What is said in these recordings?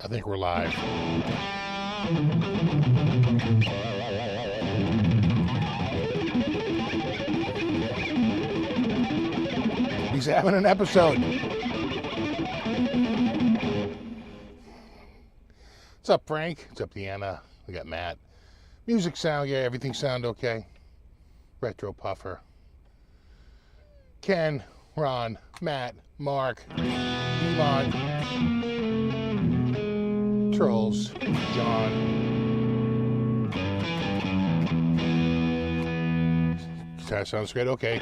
I think we're live. He's having an episode. What's up, Frank? What's up, Deanna? We got Matt. Music sound, yeah, everything sound okay. Retro Puffer. Ken, Ron, Matt, Mark, Elon, Trolls, John. That sounds great, okay.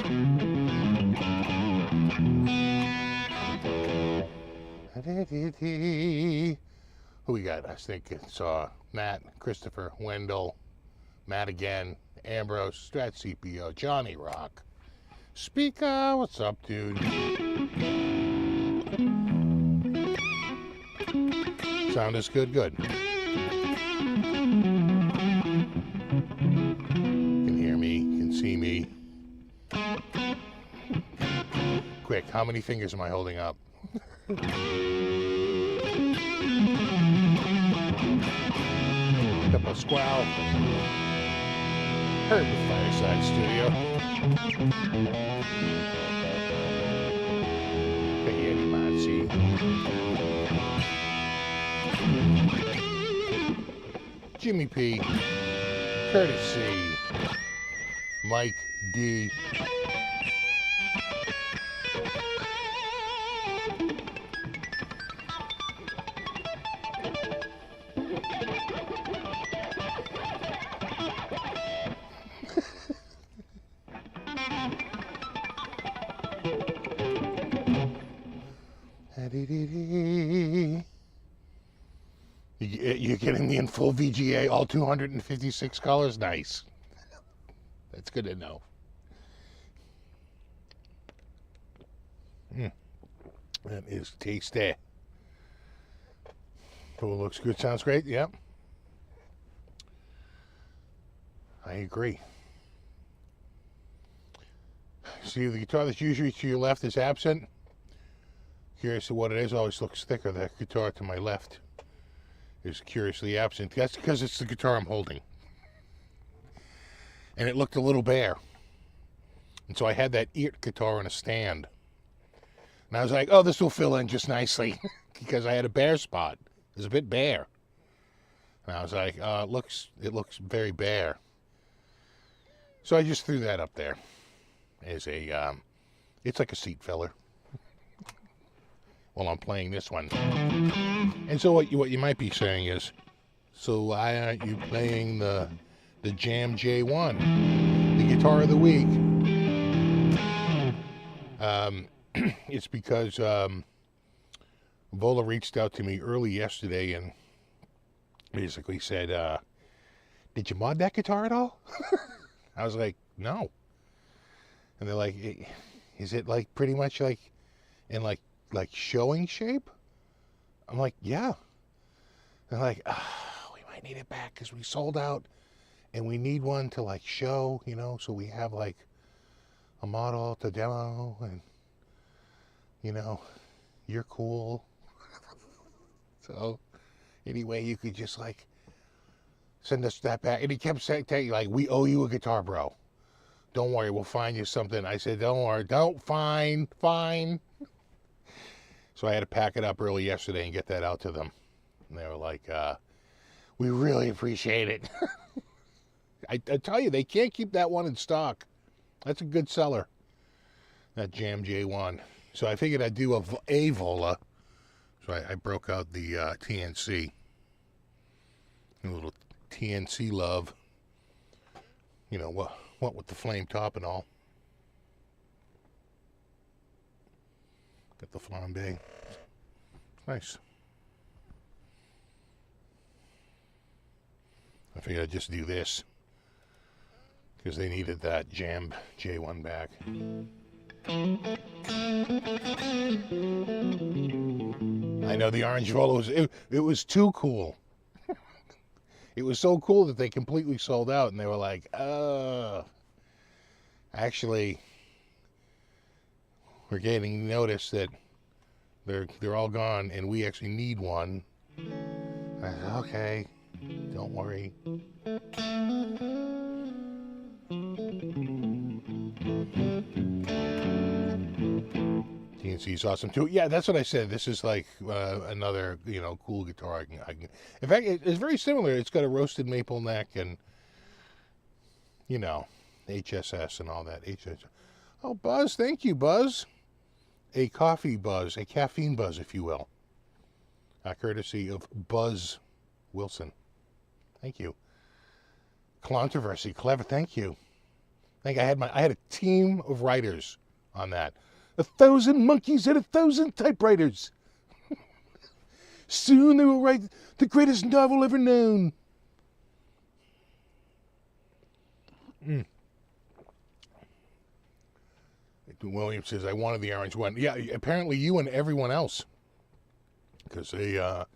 Who we got? I think it's Matt, Christopher, Wendell, Matt again, Ambrose, Strat CPO, Johnny Rock, Speaker, what's up, dude? Sound is good, good. Can hear me, can see me. Quick, how many fingers am I holding up? Couple of squall. Heard the Fireside Studio. Hey, Eddie Monsi. Jimmy P. Curtis C. Mike D. You're getting me in full VGA, all 256 colors? Nice. That's good to know. That is tasty. Oh, looks good, sounds great, yep. I agree. See, the guitar that's usually to your left is absent. Curious of what it is, always looks thicker. That guitar to my left is curiously absent. That's because it's the guitar I'm holding. And it looked a little bare. And so I had that ear guitar in a stand. And I was like, oh, this will fill in just nicely. Because I had a bare spot. It was a bit bare. And I was like, it looks very bare. So I just threw that up there as a, it's like a seat filler. While I'm playing this one. And so what you might be saying is, so why aren't you playing the Jam J1, the guitar of the week? It's because Vola reached out to me early yesterday and basically said, did you mod that guitar at all? I was like, no. And they're like, is it like pretty much like in like showing shape? I'm like, yeah. They're like, we might need it back because we sold out and we need one to like show, you know, so we have like a model to demo and, you know, you're cool. So anyway, you could just like send us that back. And he kept saying, like, we owe you a guitar, bro. Don't worry, we'll find you something. I said, don't worry, fine. So I had to pack it up early yesterday and get that out to them. And they were like, we really appreciate it. I tell you, they can't keep that one in stock. That's a good seller, that Jam J1. So I figured I'd do a Vola. So I broke out the TNC. A little TNC love. You know, What with the flame top and all. Got the flambe. Nice. I figured I'd just do this because they needed that jammed J1 back. I know the orange Volo it was too cool. It was so cool that they completely sold out, and they were like, actually, we're getting notice that they're all gone, and we actually need one. I said, okay, don't worry. TNC is awesome too. Yeah, that's what I said. This is like another, cool guitar. I can. In fact, it's very similar. It's got a roasted maple neck and, HSS and all that. HSS. Oh, Buzz, thank you, Buzz. A coffee buzz, a caffeine buzz, if you will. Courtesy of Buzz Wilson. Thank you. KLONtroversy, clever. Thank you. I think I had a team of writers on that. 1,000 monkeys and 1,000 typewriters. Soon they will write the greatest novel ever known. William says, I wanted the orange one. Yeah, apparently you and everyone else. Because they had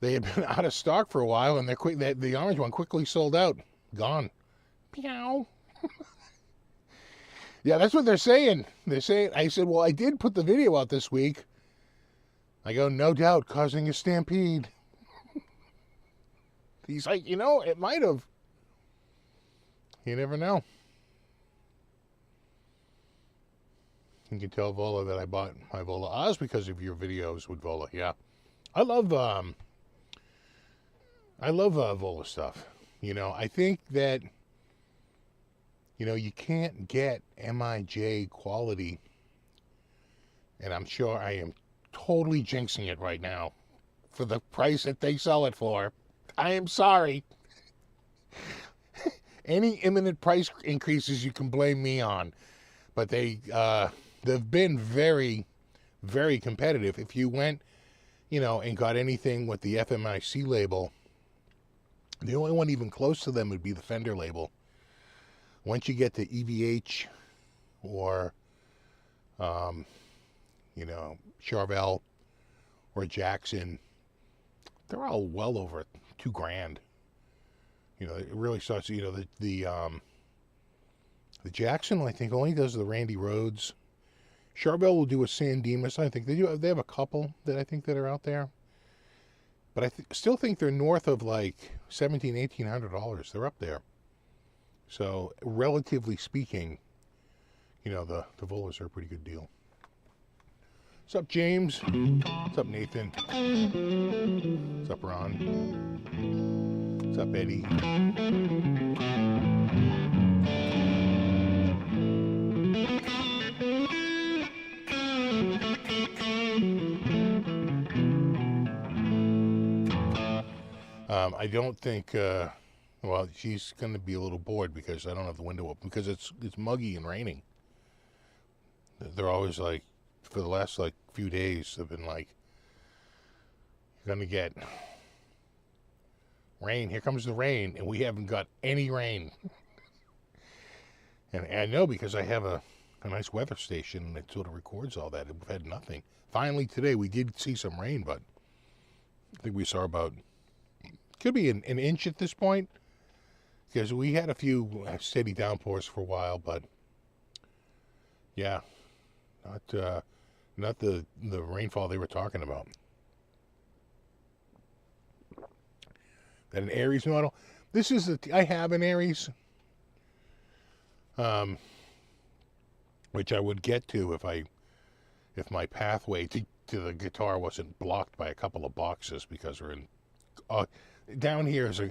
been out of stock for a while, and the orange one quickly sold out. Gone. Meow. Yeah, that's what they're saying. I said, well, I did put the video out this week. I go, no doubt, causing a stampede. He's like, it might have. You never know. You can tell Vola that I bought my Vola Oz because of your videos with Vola. Yeah, I love Vola stuff. I think that you can't get MIJ quality, and I'm sure I am totally jinxing it right now for the price that they sell it for. I am sorry. Any imminent price increases you can blame me on, but they've been very, very competitive. If you went, and got anything with the FMIC label, the only one even close to them would be the Fender label. Once you get to EVH or, Charvel or Jackson, they're all well over $2,000. It really starts. The Jackson, I think, only does the Randy Rhodes. Charvel will do a San Dimas. I think they have a couple that I think that are out there, but I still think they're north of like $1,700-1,800. They're up there. So relatively speaking, the Volas are a pretty good deal. What's up, James? What's up, Nathan? What's up, Ron? What's up, Eddie? I don't think, well, she's going to be a little bored because I don't have the window open because it's muggy and raining. They're always like, for the last few days, they've been like, you're going to get rain. Here comes the rain, and we haven't got any rain. And I know because I have a nice weather station that sort of records all that. We've had nothing. Finally, today, we did see some rain, but I think we saw about, could be an inch at this point, because we had a few steady downpours for a while, but yeah, not the rainfall they were talking about. That an Aries model. This is I have an Aries, which I would get to if my pathway to the guitar wasn't blocked by a couple of boxes, because we're in down here is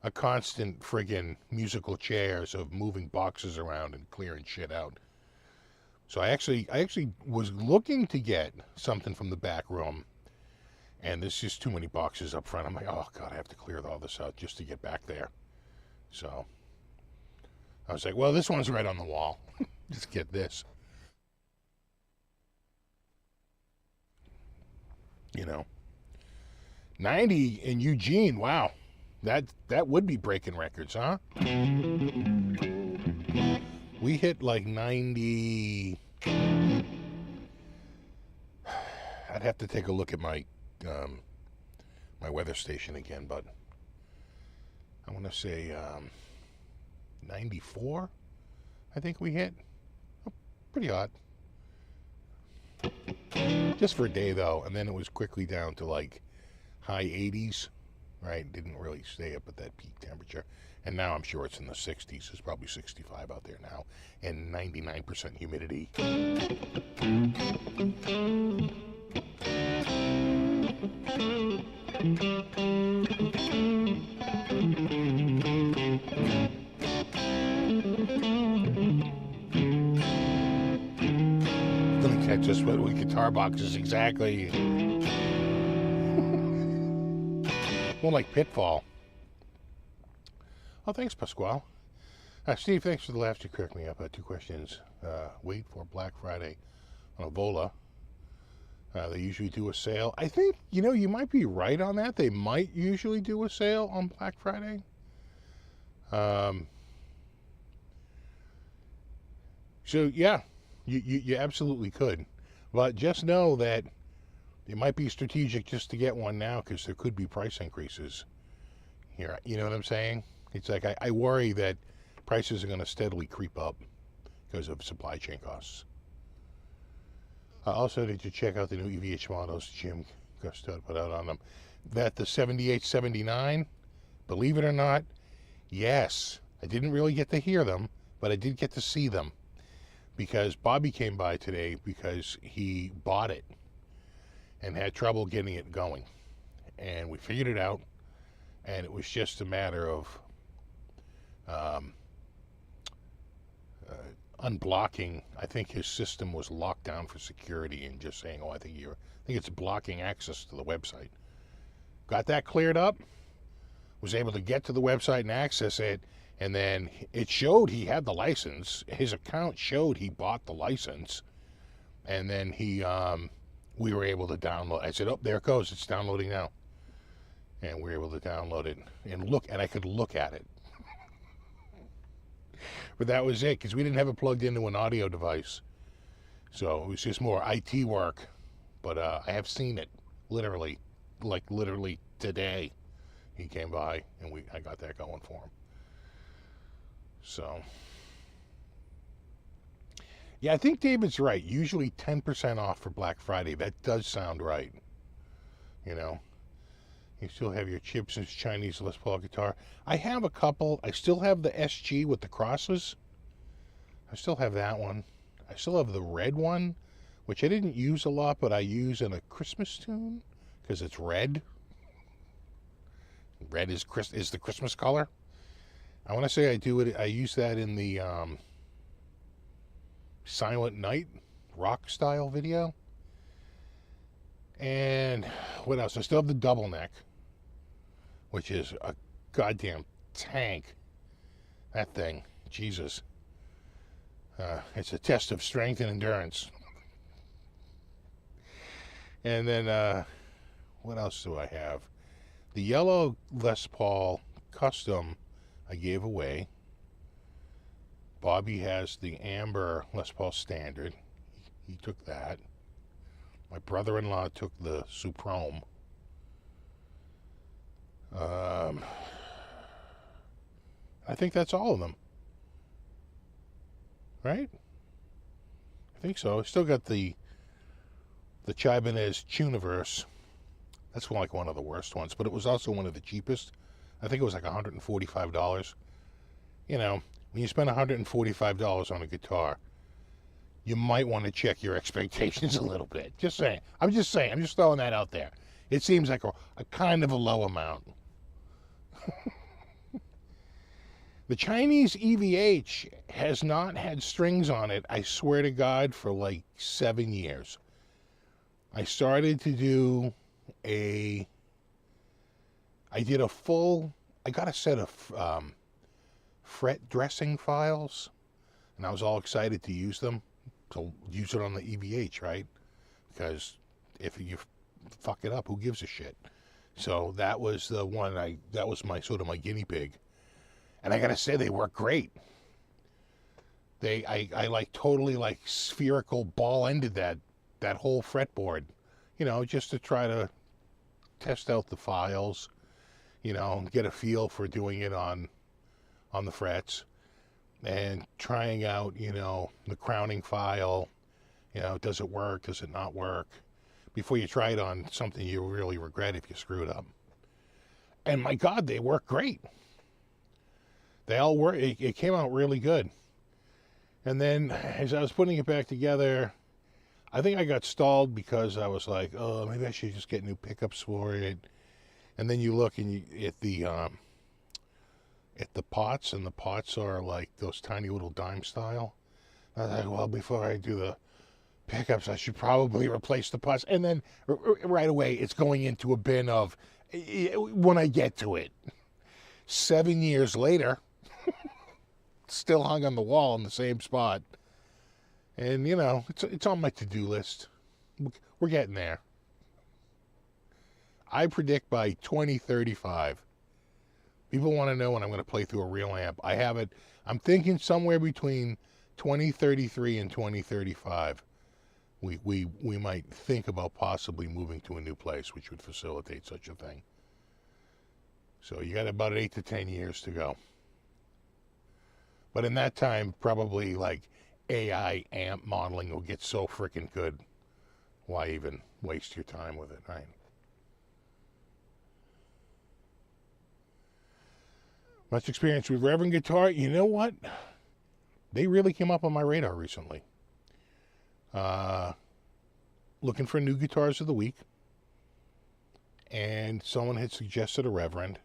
a constant friggin' musical chairs of moving boxes around and clearing shit out. So I actually was looking to get something from the back room, and there's just too many boxes up front. I'm like, oh God, I have to clear all this out just to get back there. So I was like, well, this one's right on the wall. Just get this. You know, 90 in Eugene. Wow, that would be breaking records, huh? We hit like 90. I'd have to take a look at my my weather station again, but I want to say 94. I think we hit. Oh, pretty hot. Just for a day though, and then it was quickly down to like high 80s. Right, didn't really stay up at that peak temperature, and now I'm sure it's in the 60s. It's probably 65 out there now, and 99% humidity. Gonna catch us with guitar boxes, exactly. More like Pitfall. Oh, thanks, Pasquale. Steve, thanks for the laughs. You cracked me up. 2 questions. Wait for Black Friday on a Vola. They usually do a sale. I think, you might be right on that. They might usually do a sale on Black Friday. So, yeah, you absolutely could. But just know that it might be strategic just to get one now because there could be price increases here. You know what I'm saying? It's like I worry that prices are going to steadily creep up because of supply chain costs. Also, did you check out the new EVH models Jim Gusto put out on them? That the 78, 79, believe it or not, yes. I didn't really get to hear them, but I did get to see them because Bobby came by today because he bought it and had trouble getting it going. And we figured it out, and it was just a matter of unblocking. I think his system was locked down for security and just saying, I think it's blocking access to the website. Got that cleared up, was able to get to the website and access it, and then it showed he had the license. His account showed he bought the license, and then we were able to download. I said, there it goes. It's downloading now. And we were able to download it and I could look at it. But that was it, because we didn't have it plugged into an audio device. So it was just more IT work. But I have seen it, literally today. He came by, and I got that going for him. So, yeah, I think David's right. Usually 10% off for Black Friday. That does sound right. You still have your Gibson Chinese Les Paul guitar. I have a couple. I still have the SG with the crosses. I still have that one. I still have the red one, which I didn't use a lot, but I use in a Christmas tune because it's red. Red is the Christmas color. I want to say I use that in the Silent Night rock style video. And what else? I still have the double neck, which is a goddamn tank. That thing, Jesus. It's a test of strength and endurance. And then, what else do I have? The yellow Les Paul Custom I gave away. Bobby has the amber Les Paul Standard. He took that. My brother-in-law took the Supreme. I think that's all of them. Right? I think so. I still got the Chibanez Tuniverse. That's like one of the worst ones, but it was also one of the cheapest. I think it was like $145. When you spend $145 on a guitar, you might want to check your expectations a little bit. Just saying. I'm just throwing that out there. It seems like a kind of a low amount. The Chinese EVH has not had strings on it, I swear to God, for like 7 years. I started to do I got a set of fret dressing files, and I was all excited to use them, to use it on the EVH, right? Because if you fuck it up, who gives a shit? So that was the one that was my sort of my guinea pig. And I gotta say, they work great. I like totally like spherical ball ended that whole fretboard, just to try to test out the files, get a feel for doing it on the frets, and trying out, the crowning file, does it work, does it not work, before you try it on something you really regret if you screw it up. And my God, they work great. They all work. It came out really good. And then as I was putting it back together, I think I got stalled because I was like, oh, maybe I should just get new pickups for it. And then you look and at the pots, and the pots are like those tiny little dime style. I was like, well, before I do the pickups, I should probably replace the pots. And then right away, it's going into a bin of when I get to it. 7 years later, still hung on the wall in the same spot. And, it's on my to-do list. We're getting there. I predict by 2035. People want to know when I'm going to play through a real amp. I have it. I'm thinking somewhere between 2033 and 2035. We might think about possibly moving to a new place, which would facilitate such a thing. So you got about 8 to 10 years to go. But in that time, probably like AI amp modeling will get so freaking good. Why even waste your time with it, right? Much experience with Reverend guitar. You know what? They really came up on my radar recently. Looking for new guitars of the week. And someone had suggested a Reverend.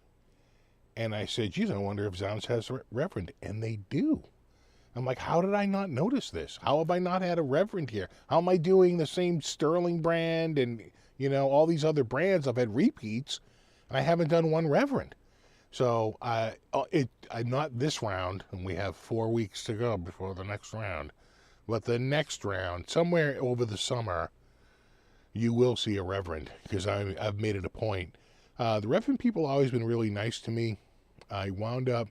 And I said, geez, I wonder if Zounds has a Reverend. And they do. I'm like, how did I not notice this? How have I not had a Reverend here? How am I doing the same Sterling brand and, all these other brands? I've had repeats, and I haven't done one Reverend. So not this round, and we have 4 weeks to go before the next round. But the next round, somewhere over the summer, you will see a Reverend, because I've made it a point. The Reverend people have always been really nice to me. I wound up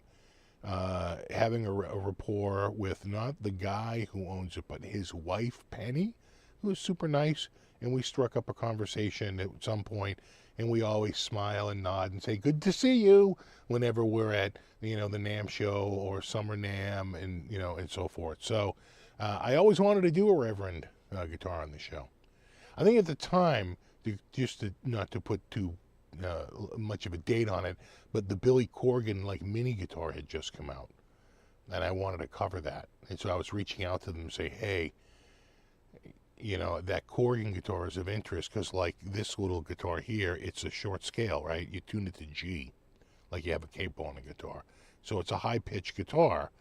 having a rapport with not the guy who owns it, but his wife, Penny, who was super nice. And we struck up a conversation at some point, and we always smile and nod and say, good to see you, whenever we're at, the NAMM show or Summer NAMM and, and so forth. So I always wanted to do a Reverend guitar on the show. I think at the time, not to put too much of a date on it, but the Billy Corgan mini guitar had just come out, and I wanted to cover that. And so I was reaching out to them and say, hey, that Corgan guitar is of interest, because this little guitar here, it's a short scale, right? You tune it to G, like you have a capo on a guitar. So it's a high pitched guitar,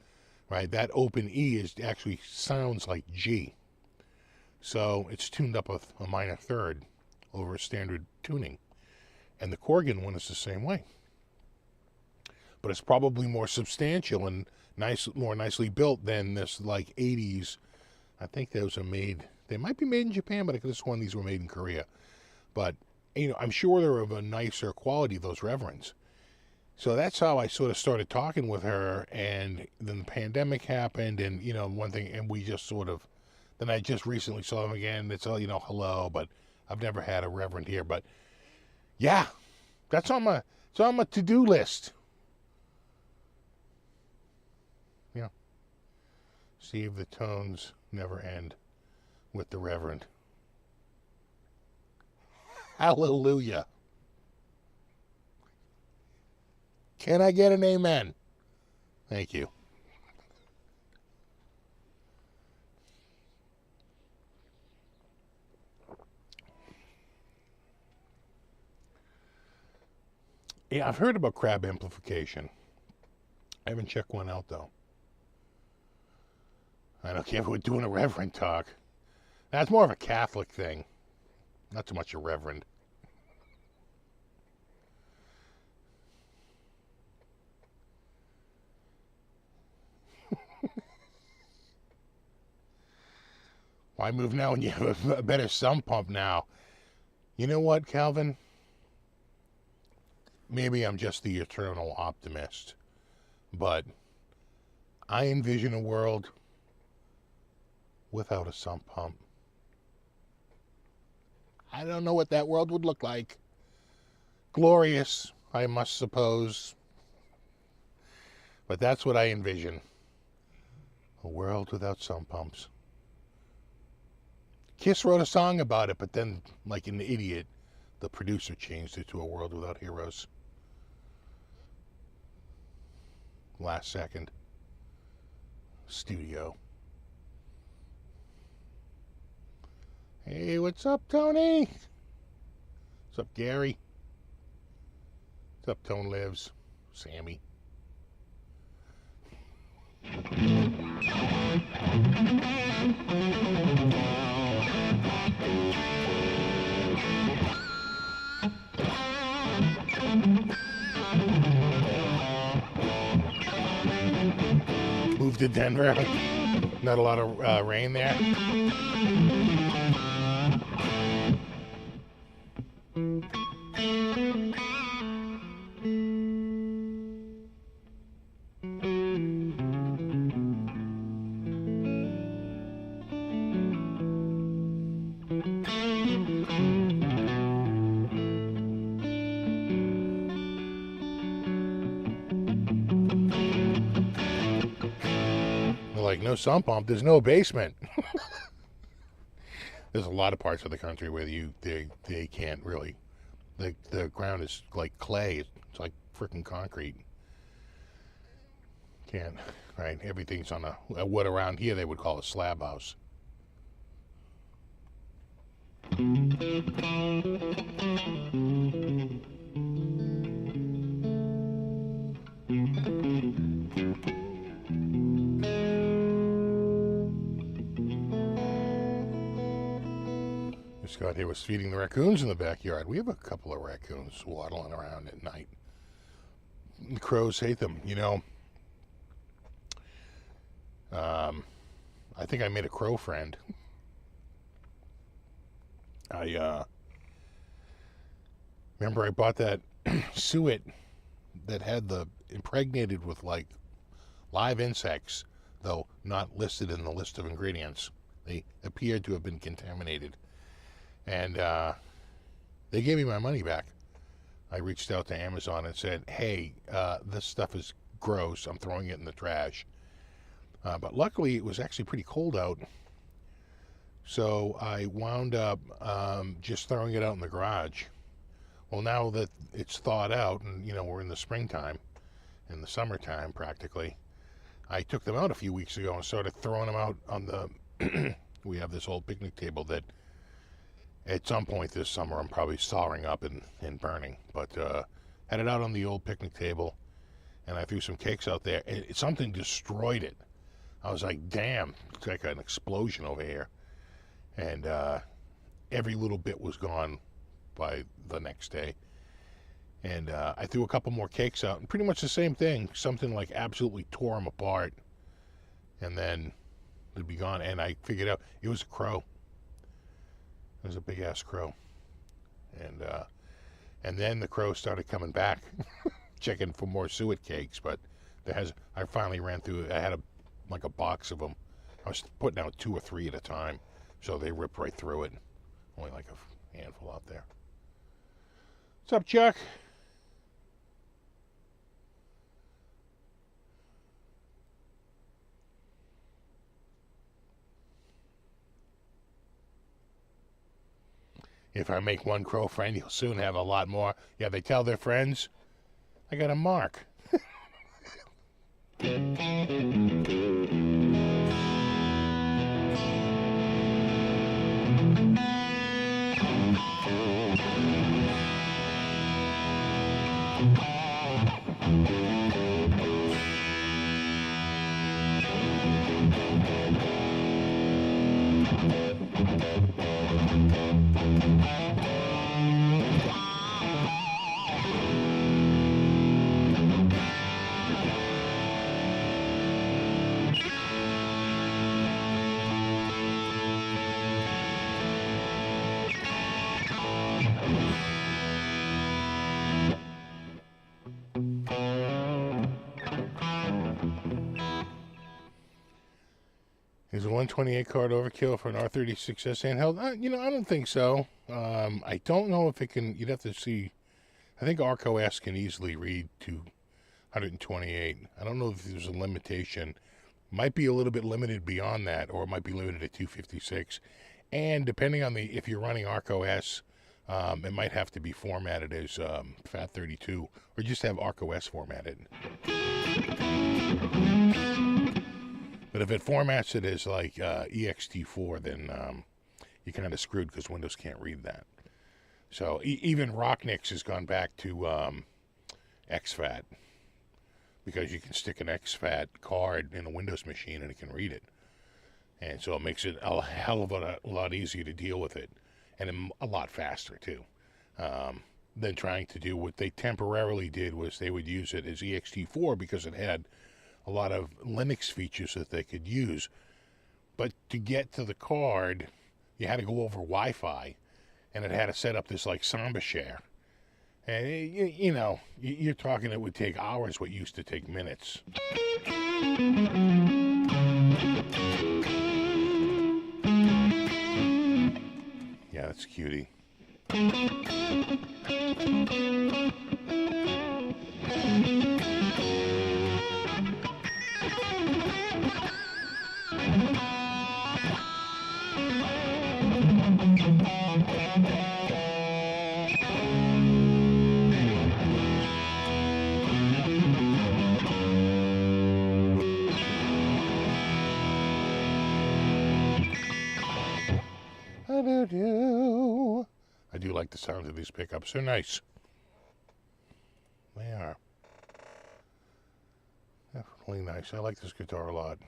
right? That open E actually sounds like G. So it's tuned up a minor third over a standard tuning. And the Corgan one is the same way. But it's probably more substantial and more nicely built than this 80s. I think those are made, they might be made in Japan, but I could have sworn these were made in Korea. But, I'm sure they're of a nicer quality, those Reverends. So that's how I sort of started talking with her, and then the pandemic happened, and, one thing, and we just sort of, then I just recently saw them again. It's all, hello, but I've never had a Reverend here. But yeah, it's on my to-do list. Yeah. See if the tones never end with the Reverend. Hallelujah. Can I get an amen? Thank you. Yeah, I've heard about crab amplification. I haven't checked one out, though. I don't care if we're doing a Reverend talk. That's more of a Catholic thing. Not so much a Reverend. why move now when you have a better sump pump now? You know what, Calvin? Maybe I'm just the eternal optimist, but I envision a world without a sump pump. I don't know what that world would look like. Glorious, I must suppose. But that's what I envision. A world without sump pumps. Kiss wrote a song about it, but then, like an idiot, the producer changed it to A World Without Heroes. Last second. Studio. Hey, what's up, Tony? What's up, Gary? What's up, Tone Lives? Sammy. Moved to Denver. Not a lot of rain there. Like, no sump pump, there's no basement. There's a lot of parts of the country where they can't really, the ground is like clay. It's like freaking concrete. Can't, right? Everything's on a what around here they would call a slab house. Scott here was feeding the raccoons in the backyard. We have a couple of raccoons waddling around at night. The crows hate them, you know. I think I made a crow friend. I remember I bought that suet that had the impregnated with like live insects, though not listed in the list of ingredients. They appeared to have been contaminated. And they gave me my money back. I reached out to Amazon and said, hey, this stuff is gross. I'm throwing it in the trash. But luckily, it was actually pretty cold out. So I wound up just throwing it out in the garage. Well, now that it's thawed out and, you know, we're in the springtime, in the summertime practically, I took them out a few weeks ago and started throwing them out on the, we have this old picnic table that at some point this summer I'm probably sawing up and burning, but had it out on the old picnic table and I threw some cakes out there and something destroyed it. I was like, damn, it's like an explosion over here. And every little bit was gone by the next day. And I threw a couple more cakes out and pretty much the same thing. Something like absolutely tore them apart. And then it'd be gone. And I figured out it was a crow. It was a big ass crow. And then the crow started coming back, checking for more suet cakes. But I finally ran through. I had like a box of them. I was putting out 2 or 3 at a time, so they ripped right through it. Only like a handful out there. What's up, Chuck? If I make one crow friend, you'll soon have a lot more. Yeah, they tell their friends, I got a mark. Is a 128 card overkill for an R36S handheld? I don't think so. I don't know if it can. You'd have to see. I think ArcOS can easily read to 128. I don't know if there's a limitation. Might be a little bit limited beyond that, or it might be limited at 256. And depending on if you're running ArcOS, it might have to be formatted as FAT32, or just have ArcOS formatted. But if it formats it as like ext4, then you're kind of screwed because Windows can't read that. So even Rocknix has gone back to exFAT, because you can stick an exFAT card in a Windows machine and it can read it. And so it makes it a hell of a lot easier to deal with it, and a lot faster too, than trying to do what they temporarily did. Was they would use it as ext4 because it had a lot of Linux features that they could use. But to get to the card, you had to go over Wi-Fi, and it had to set up this like Samba share. And you're talking it would take hours what used to take minutes. Yeah, that's cutie. I do like the sound of these pickups. They're nice. They are. Definitely nice. I like this guitar a lot.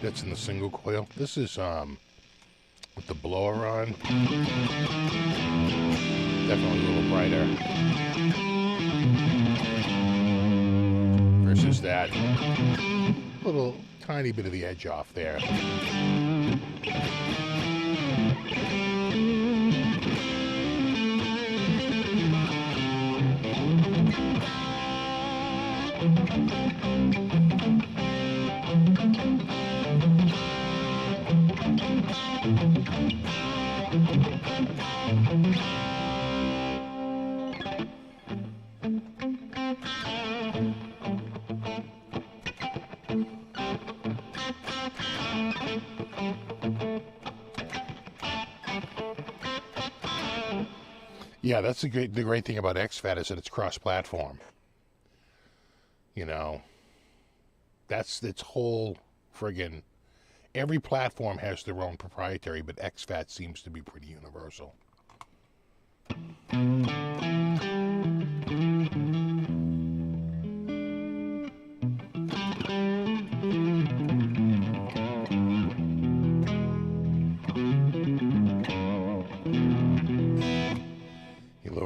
That's in the single coil. This is with the blower on. Definitely a little brighter versus that. Little tiny bit of the edge off there. Yeah, that's the great thing about exFAT is that it's cross-platform. That's its whole friggin'. Every platform has their own proprietary, but exFAT seems to be pretty universal.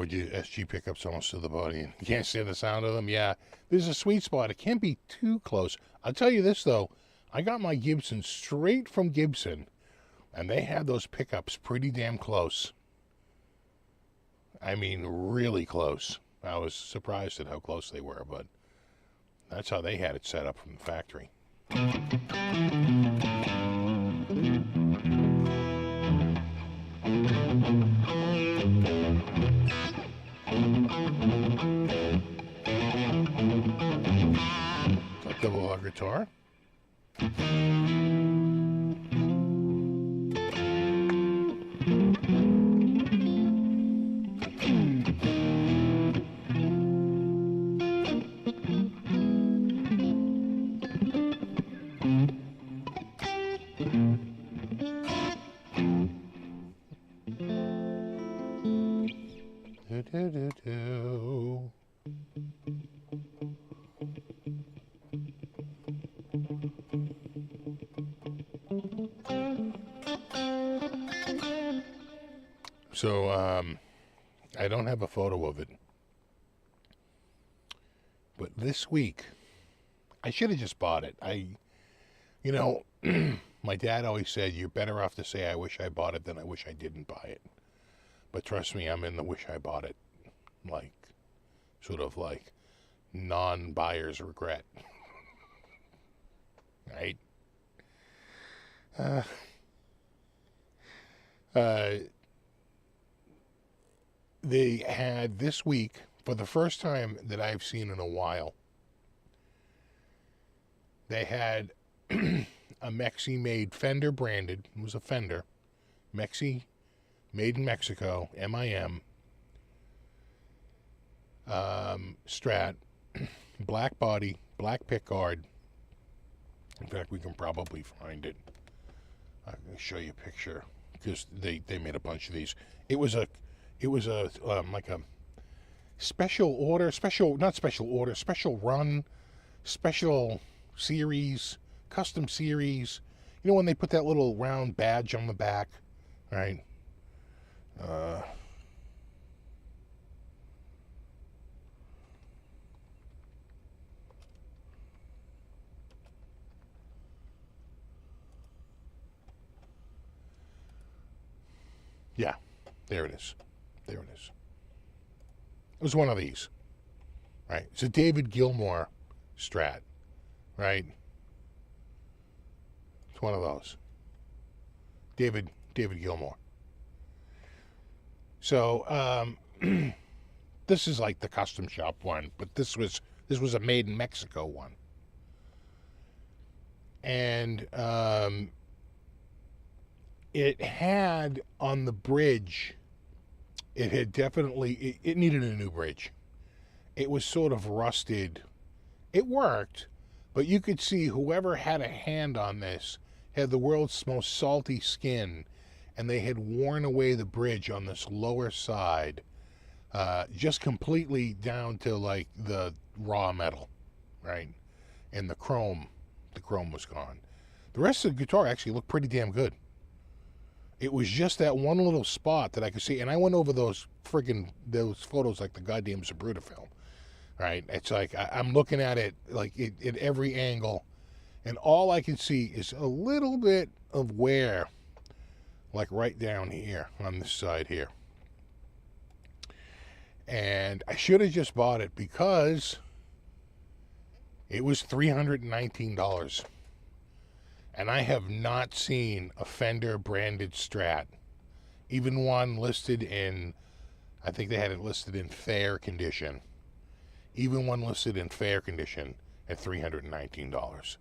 Your SG pickups almost to the body. You can't stand the sound of them. Yeah, there's a sweet spot. It can't be too close. I'll tell you this, though. I got my Gibson straight from Gibson, and they had those pickups pretty damn close. I mean, really close. I was surprised at how close they were, but that's how they had it set up from the factory. Double R guitar. So, I don't have a photo of it. But this week, I should have just bought it. My dad always said, you're better off to say I wish I bought it than I wish I didn't buy it. But trust me, I'm in the wish I bought it. Like, sort of like non-buyer's regret. Right? They had this week, for the first time that I've seen in a while, they had a Mexi-made Fender branded. It was a Fender. Mexi, made in Mexico, M-I-M. Strat. Black body, black pickguard. In fact, we can probably find it. I can show you a picture because they made a bunch of these. It was like a special run, special series, custom series. You know when they put that little round badge on the back, right? Yeah, there it is. There it is. It was one of these, right? It's a David Gilmour Strat, right? It's one of those. David Gilmour. So this is like the custom shop one, but this was a made in Mexico one, and it had on the bridge. It had definitely, it needed a new bridge. It was sort of rusted. It worked, but you could see whoever had a hand on this had the world's most salty skin, and they had worn away the bridge on this lower side, just completely down to like the raw metal, right? And the chrome was gone. The rest of the guitar actually looked pretty damn good. It was just that one little spot that I could see, and I went over those photos like the goddamn Zapruder film, right? It's like I'm looking at it like at every angle, and all I can see is a little bit of wear, like right down here on this side here. And I should have just bought it because it was $319. And I have not seen a Fender branded Strat, even one listed in, I think they had it listed in fair condition, even one listed in fair condition at $319.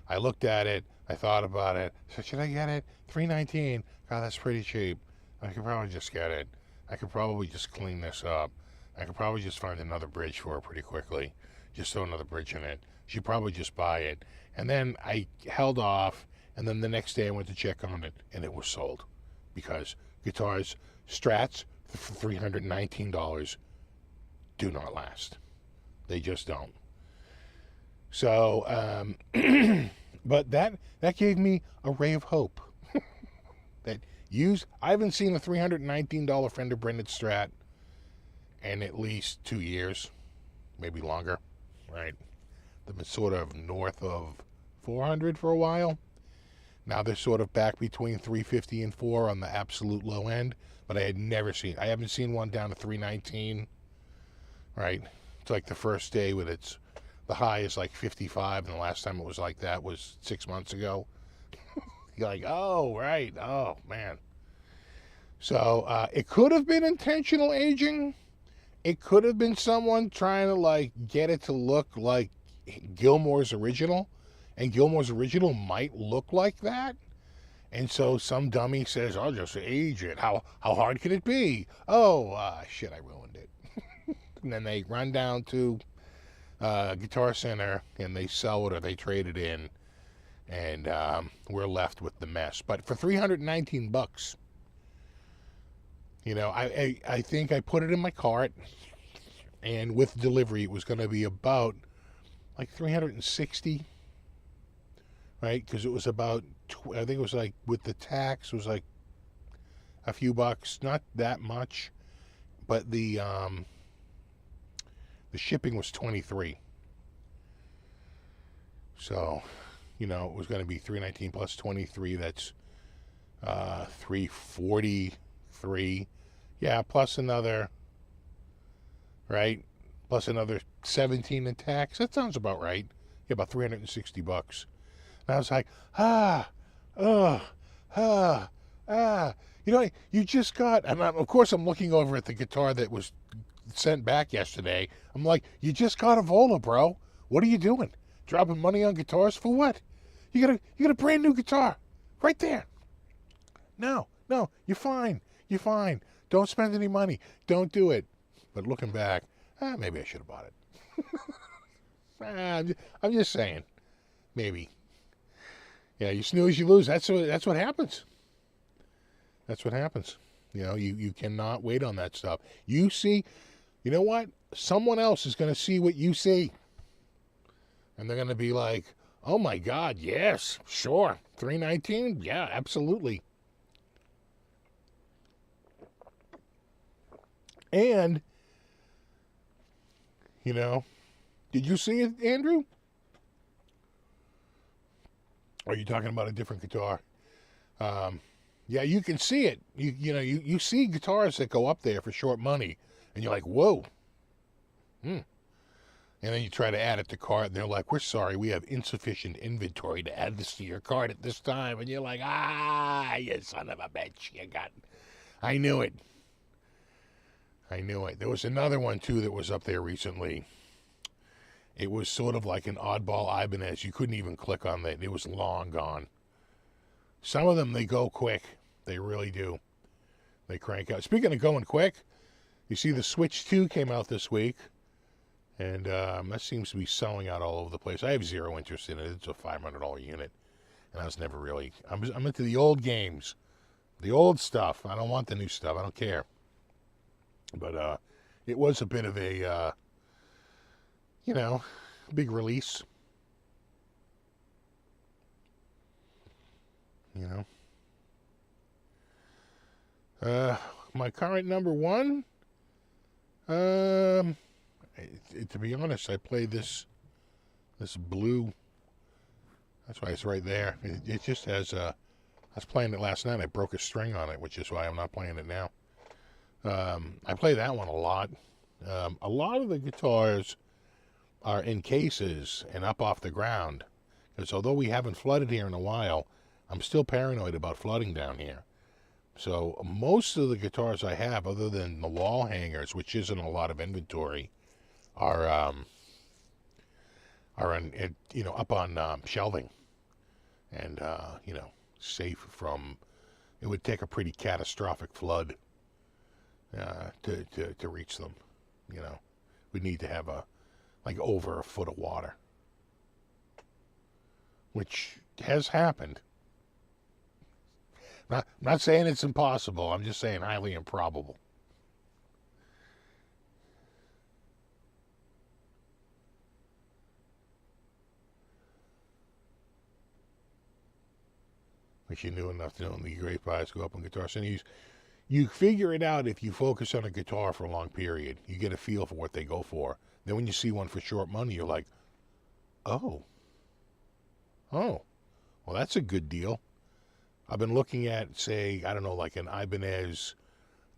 I looked at it, I thought about it, said, should I get it? $319, God, that's pretty cheap. I could probably just get it. I could probably just clean this up. I could probably just find another bridge for it pretty quickly. Just throw another bridge in it. She'd probably just buy it. And then I held off, and then the next day I went to check on it, and it was sold. Because guitars, Strats, for $319, do not last. They just don't. So, but that gave me a ray of hope. I haven't seen a $319 Fender branded Strat in at least 2 years, maybe longer, right? They've been sort of north of 400 for a while. Now they're sort of back between 350 and 4 on the absolute low end, but I haven't seen one down to 319, right? It's like the first day with the high is like 55, and the last time it was like that was 6 months ago. You're like, oh, right, oh, man. So it could have been intentional aging. It could have been someone trying to like get it to look like Gilmour's original, and Gilmour's original might look like that. And so some dummy says, I'll just age it. How hard can it be? Oh, shit, I ruined it. And then they run down to Guitar Center and they sell it or they trade it in, and we're left with the mess. But for $319, you know, I think I put it in my cart, and with delivery it was going to be about like $360, right? Because it was about, I think it was like with the tax, it was like a few bucks, not that much, but the shipping was $23. So, it was going to be $319 plus 23. That's $343. Yeah, plus another, right? Plus another 17 in tax. That sounds about right. Yeah, about $360. And I was like, you just got, and of course I'm looking over at the guitar that was sent back yesterday. I'm like, you just got a Vola, bro. What are you doing? Dropping money on guitars for what? You got a brand new guitar right there. No, you're fine. You're fine. Don't spend any money. Don't do it. But looking back, maybe I should have bought it. I'm just saying, maybe. Yeah, you snooze, you lose. That's what happens. That's what happens. You cannot wait on that stuff. You see, you know what? Someone else is going to see what you see. And they're going to be like, oh my God, yes, sure. $319? Yeah, absolutely. And, did you see it, Andrew? Or are you talking about a different guitar? Yeah, you can see it. You see guitars that go up there for short money, and you're like, whoa. And then you try to add it to cart, and they're like, we're sorry, we have insufficient inventory to add this to your cart at this time. And you're like, you son of a bitch, I knew it. There was another one, too, that was up there recently. It was sort of like an oddball Ibanez. You couldn't even click on it. It was long gone. Some of them, they go quick. They really do. They crank out. Speaking of going quick, you see the Switch 2 came out this week. And that seems to be selling out all over the place. I have zero interest in it. It's a $500 unit. And I was never really... I'm into the old games. The old stuff. I don't want the new stuff. I don't care. But it was a bit of a, big release. My current number one, to be honest, I played this blue. That's why it's right there. It just has I was playing it last night. I broke a string on it, which is why I'm not playing it now. I play that one a lot. A lot of the guitars are in cases and up off the ground. Because although we haven't flooded here in a while, I'm still paranoid about flooding down here. So most of the guitars I have, other than the wall hangers, which isn't a lot of inventory, are in, up on shelving. And, safe from... It would take a pretty catastrophic flood to reach them. We'd need to have over a foot of water, which has happened. I'm not saying it's impossible. I'm just saying highly improbable. Which you knew enough to know the great price go up on guitars. And you figure it out if you focus on a guitar for a long period. You get a feel for what they go for. Then when you see one for short money, you're like, oh, well, that's a good deal. I've been looking at, say, I don't know, like an Ibanez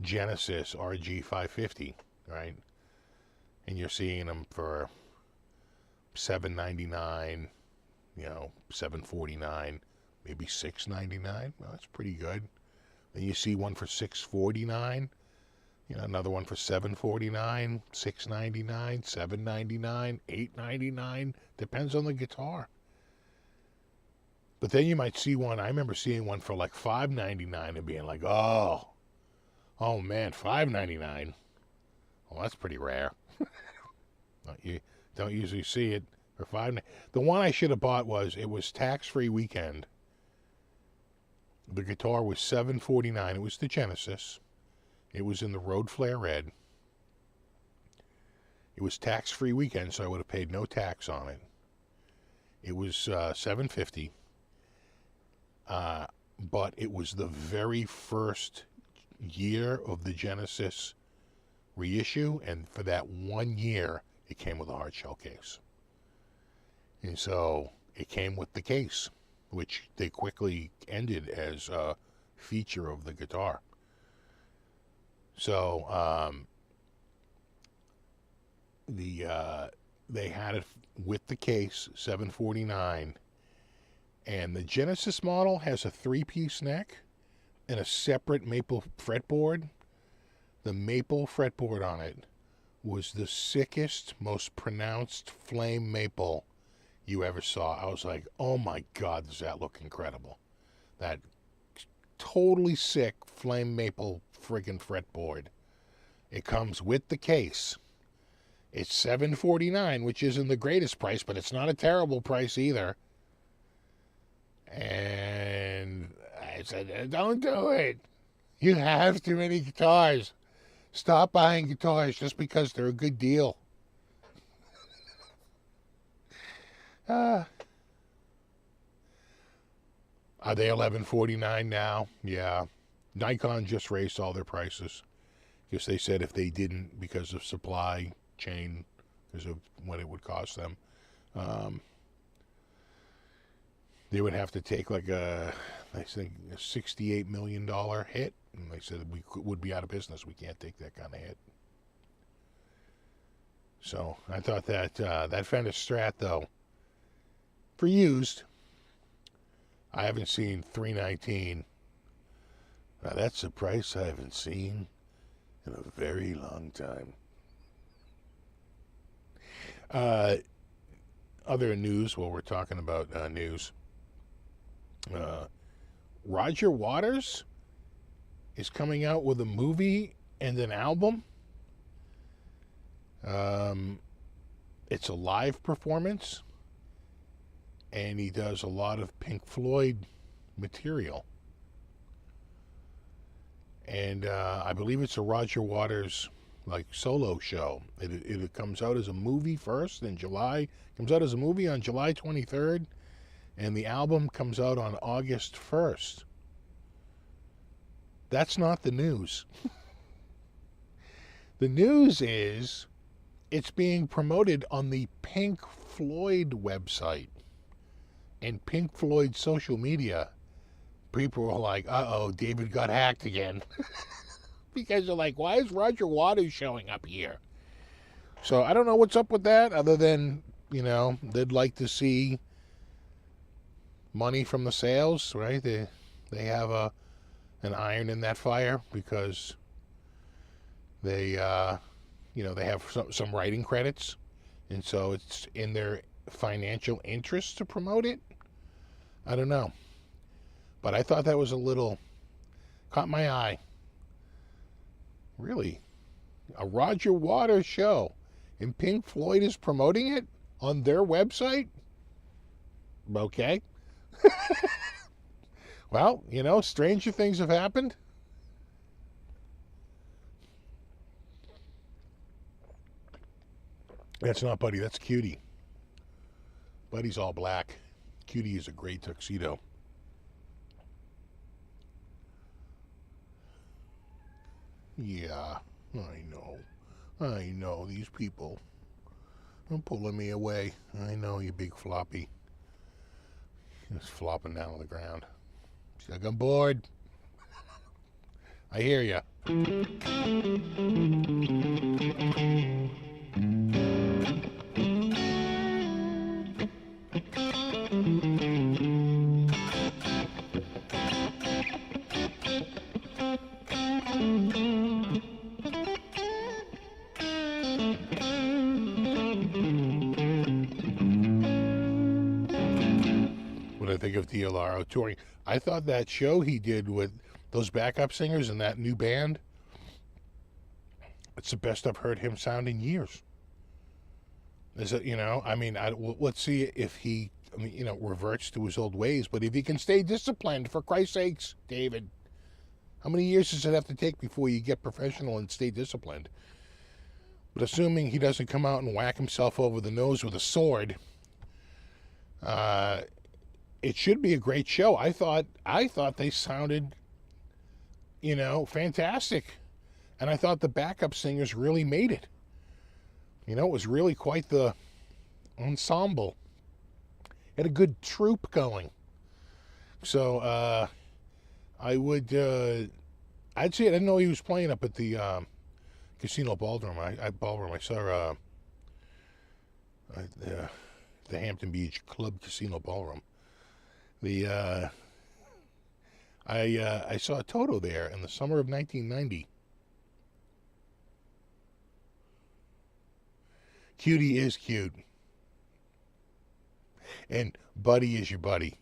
Genesis RG550, right? And you're seeing them for $799, $749, maybe $699. Well, that's pretty good. Then you see one for $649, another one for $749, $699, $799, $899. Depends on the guitar. But then you might see one. I remember seeing one for like $599 and being like, oh man, $599. Well, that's pretty rare. You don't usually see it for $5. The one I should have bought was tax-free weekend. The guitar was $749. It was the Genesis. It was in the Road Flare Red. It was tax-free weekend, so I would have paid no tax on it. It was $750. But it was the very first year of the Genesis reissue, and for that 1 year, it came with a hard shell case. And so it came with the case, which they quickly ended as a feature of the guitar. So they had it with the case, $749, and the Genesis model has a 3-piece neck and a separate maple fretboard. The maple fretboard on it was the sickest, most pronounced flame maple you ever saw. I was like, oh my God, does that look incredible? That totally sick flame maple friggin' fretboard. It comes with the case. It's $749, which isn't the greatest price, but it's not a terrible price either. And I said, don't do it. You have too many guitars. Stop buying guitars just because they're a good deal. Are they $1149 now? Yeah. Nikon just raised all their prices. Because they said if they didn't, because of supply chain, because of what it would cost them, they would have to take like I think, a $68 million hit. And they said we would be out of business. We can't take that kind of hit. So I thought that that Fender Strat, though, for used, I haven't seen $319. Now that's a price I haven't seen in a very long time. Other news, while we're talking about news, Roger Waters is coming out with a movie and an album. It's a live performance, and he does a lot of Pink Floyd material. And I believe it's a Roger Waters like solo show. It comes out as a movie first in July. Comes out as a movie on July 23rd, and the album comes out on August 1st. That's not the news. The news is it's being promoted on the Pink Floyd website and Pink Floyd social media. People were like, uh-oh, David got hacked again. Because they're like, why is Roger Waters showing up here? So I don't know what's up with that, other than, you know, they'd like to see money from the sales, right? They have an iron in that fire because they, you know, they have some writing credits, and so it's in their financial interest to promote it. I don't know. But I thought that was a little, caught my eye. Really? A Roger Waters show, and Pink Floyd is promoting it on their website? Okay. Well, you know, stranger things have happened. That's not Buddy, that's Cutie. Buddy's all black. Cutie is a gray tuxedo. Yeah, I know, these people are pulling me away. I know, you big floppy. Just flopping down on the ground. She's like, I'm bored. I hear ya. What I think of DLRO touring. I thought that show he did with those backup singers and that new band, it's the best I've heard him sound in years. Is it, you know, I mean, let's see if he, I mean, you know, reverts to his old ways, but if he can stay disciplined, for Christ's sakes, David, how many years does it have to take before you get professional and stay disciplined? But assuming he doesn't come out and whack himself over the nose with a sword, it should be a great show. I thought they sounded you know, fantastic. And I thought the backup singers really made it. You know, it was really quite the ensemble. Had a good troupe going. So I'd say I didn't know he was playing up at the Casino Ballroom. I saw the Hampton Beach Club Casino Ballroom. I saw Toto there in the summer of 1990. Cutie is cute. And Buddy is your buddy.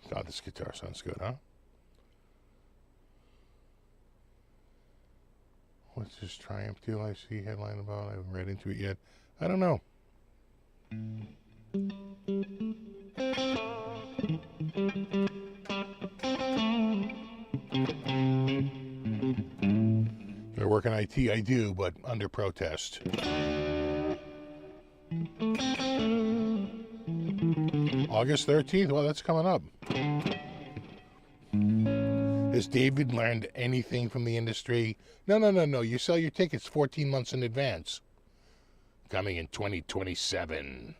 God, this guitar sounds good, huh? What's this Triumph deal I see headline about? I haven't read into it yet. I don't know. I work in IT, I do, but under protest. August 13th? Well, that's coming up. Has David learned anything from the industry? No. You sell your tickets 14 months in advance. Coming in 2027.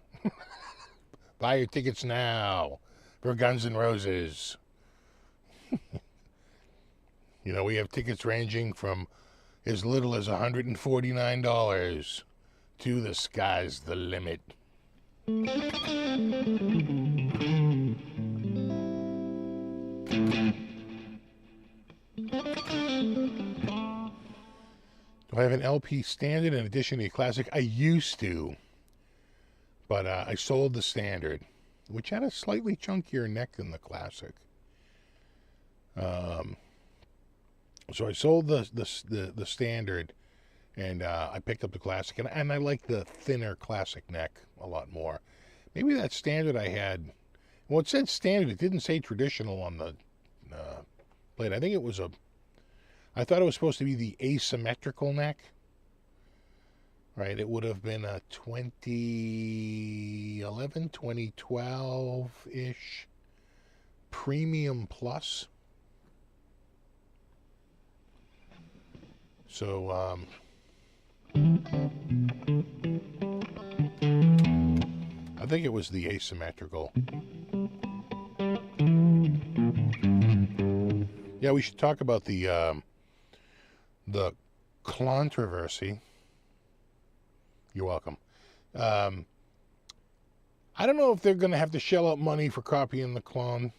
Buy your tickets now for Guns N' Roses. You know, we have tickets ranging from as little as $149 to the sky's the limit. Do I have an LP standard in addition to a classic? I used to, but I sold the standard, which had a slightly chunkier neck than the classic. So I sold the standard, and I picked up the classic, and I like the thinner classic neck a lot more. Maybe that standard I had, well, it said standard. It didn't say traditional on the plate. I think it was I thought it was supposed to be the asymmetrical neck. Right, it would have been a 2011, 2012-ish Premium Plus. So, I think it was the asymmetrical. Yeah, we should talk about the KLONtroversy. You're welcome. I don't know if they're going to have to shell out money for copying the Klon.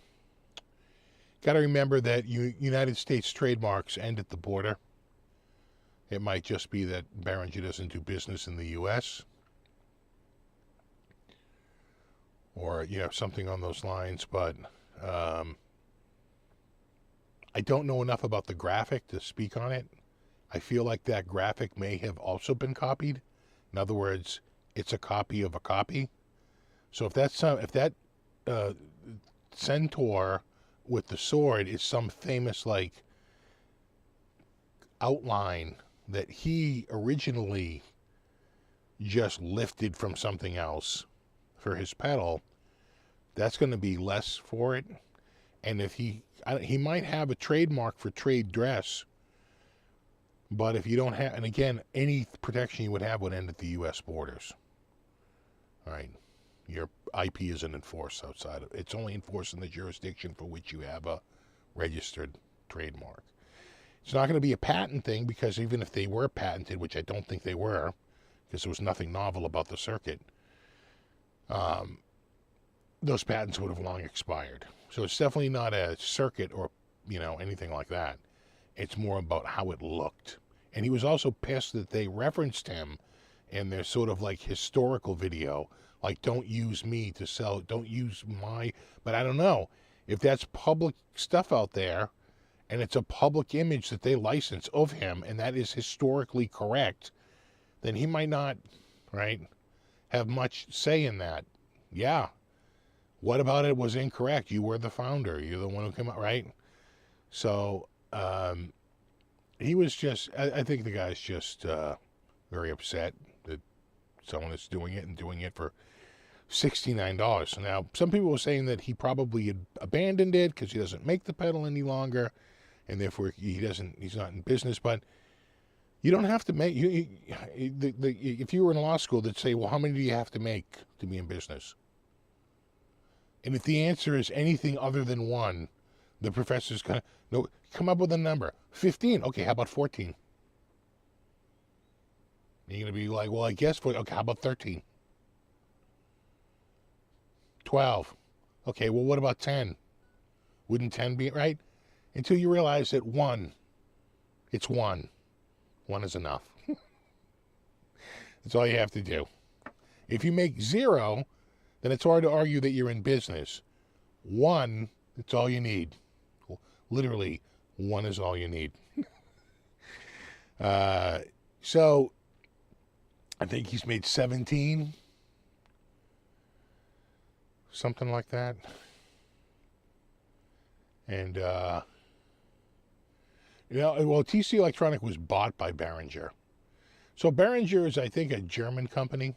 Got to remember that United States trademarks end at the border. It might just be that Behringer doesn't do business in the U.S. Or, something on those lines. But I don't know enough about the graphic to speak on it. I feel like that graphic may have also been copied. In other words, it's a copy of a copy. So if that centaur with the sword is some famous outline that he originally just lifted from something else for his pedal, that's going to be less for it. And if he might have a trademark for trade dress, but if you don't have, and again, any protection you would have would end at the U.S. borders. All right. Your IP isn't enforced outside of it's only enforced in the jurisdiction for which you have a registered trademark. It's not going to be a patent thing, because even if they were patented, which I don't think they were, because there was nothing novel about the circuit, those patents would have long expired. So it's definitely not a circuit or, anything like that. It's more about how it looked. And he was also pissed that they referenced him in their sort of like historical video, like, don't use me to sell, don't use my, but I don't know. If that's public stuff out there, and it's a public image that they license of him, and that is historically correct, then he might not, right, have much say in that. Yeah. What about it was incorrect? You were the founder. You're the one who came out, right? So, he was just, I think the guy's just very upset that someone is doing it, and doing it for $69. So now, some people were saying that he probably had abandoned it because he doesn't make the pedal any longer, and therefore he's not in business. But you don't have to make, if you were in law school, they'd say, well, how many do you have to make to be in business? And if the answer is anything other than one, the professor's going to, no, come up with a number. 15. Okay, how about 14? You're going to be like, well, I guess, okay, how about 13? 12. Okay, well, what about 10? Wouldn't 10 be right? Until you realize that it's one. One is enough. That's all you have to do. If you make 0, then it's hard to argue that you're in business. 1, it's all you need. Literally, 1 is all you need. So, I think he's made 17. Something like that. And, well, TC Electronic was bought by Behringer. So Behringer is, I think, a German company.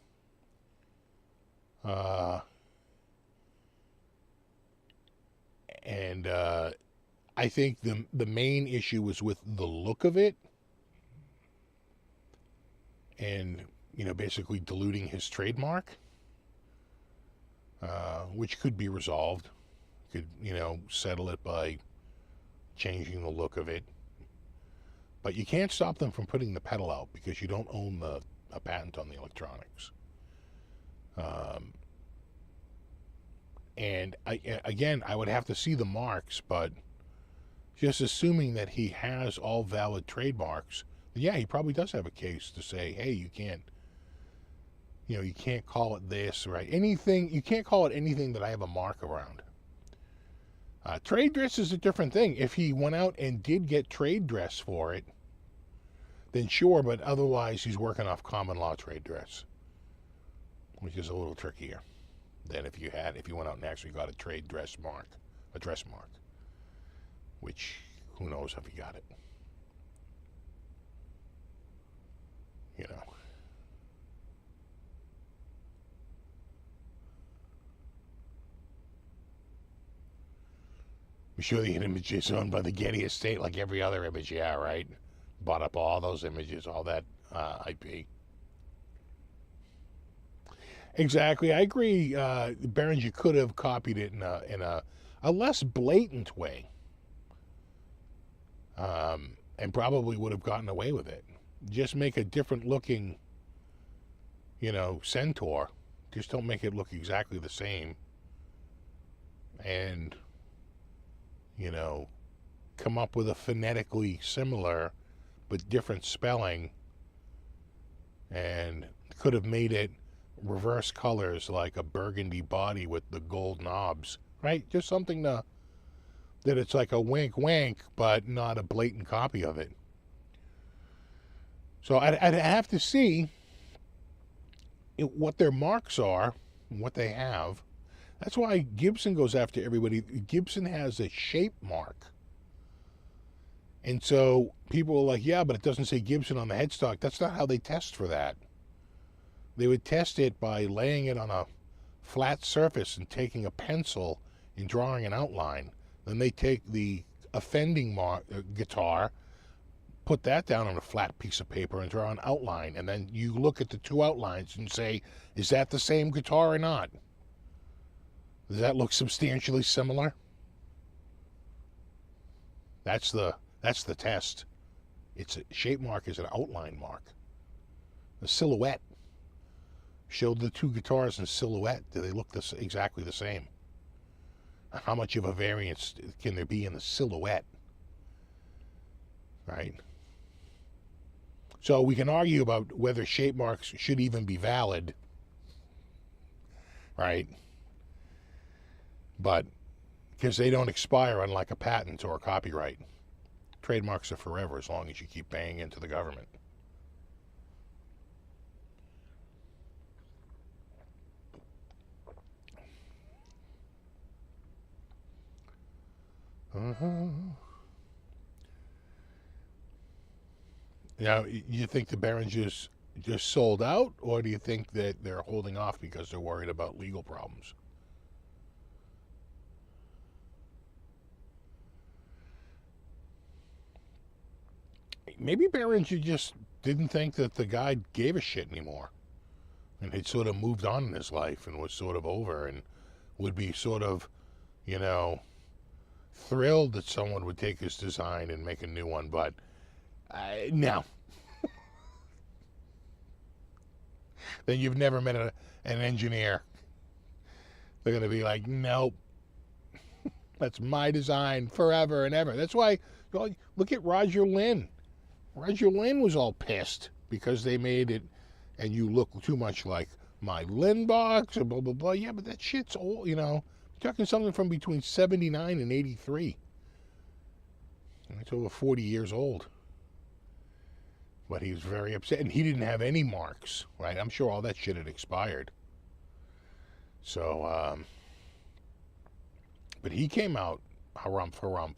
And I think the main issue was with the look of it, and basically diluting his trademark, which could be resolved. Could settle it by changing the look of it. But you can't stop them from putting the pedal out, because you don't own a patent on the electronics. And I would have to see the marks, but just assuming that he has all valid trademarks, yeah, he probably does have a case to say, hey, you can't call it this, right? Anything, you can't call it anything that I have a mark around. Trade dress is a different thing. If he went out and did get trade dress for it, then sure, but otherwise he's working off common law trade dress, which is a little trickier than if you went out and actually got a trade dress mark, a dress mark, which who knows if he got it. I'm sure the image is owned by the Getty estate like every other image, yeah, right? Bought up all those images, all that IP. Exactly, I agree. Behringer could have copied it in a less blatant way, and probably would have gotten away with it. Just make a different looking, Centaur. Just don't make it look exactly the same. And, come up with a phonetically similar but different spelling, and could have made it reverse colors, like a burgundy body with the gold knobs, right? Just something that it's like a wink, but not a blatant copy of it. So I'd have to see what their marks are, what they have. That's why Gibson goes after everybody. Gibson has a shape mark. And so people are like, yeah, but it doesn't say Gibson on the headstock. That's not how they test for that. They would test it by laying it on a flat surface and taking a pencil and drawing an outline. Then they take the offending guitar, put that down on a flat piece of paper and draw an outline. And then you look at the two outlines and say, is that the same guitar or not? Does that look substantially similar? That's the test. It's a shape mark is an outline mark. The silhouette showed the two guitars in silhouette. Do they look exactly the same? How much of a variance can there be in the silhouette? Right? So we can argue about whether shape marks should even be valid. Right? But because they don't expire, unlike a patent or a copyright. Trademarks are forever as long as you keep paying into the government. Now, you think the Behringers just sold out, or do you think that they're holding off because they're worried about legal problems? Maybe Behringer just didn't think that the guy gave a shit anymore, and had sort of moved on in his life and was sort of over, and would be sort of, you know, thrilled that someone would take his design and make a new one, but no. Then you've never met an engineer. They're going to be like, nope, that's my design forever and ever. That's why, look at Roger Lynn. Roger Lynn was all pissed because they made it and you look too much like my Lynn box or blah, blah, blah. Yeah, but that shit's old, you know. You're talking something from between 79 and 83. And it's over 40 years old. But he was very upset. And he didn't have any marks, right? I'm sure all that shit had expired. So, but he came out harumph.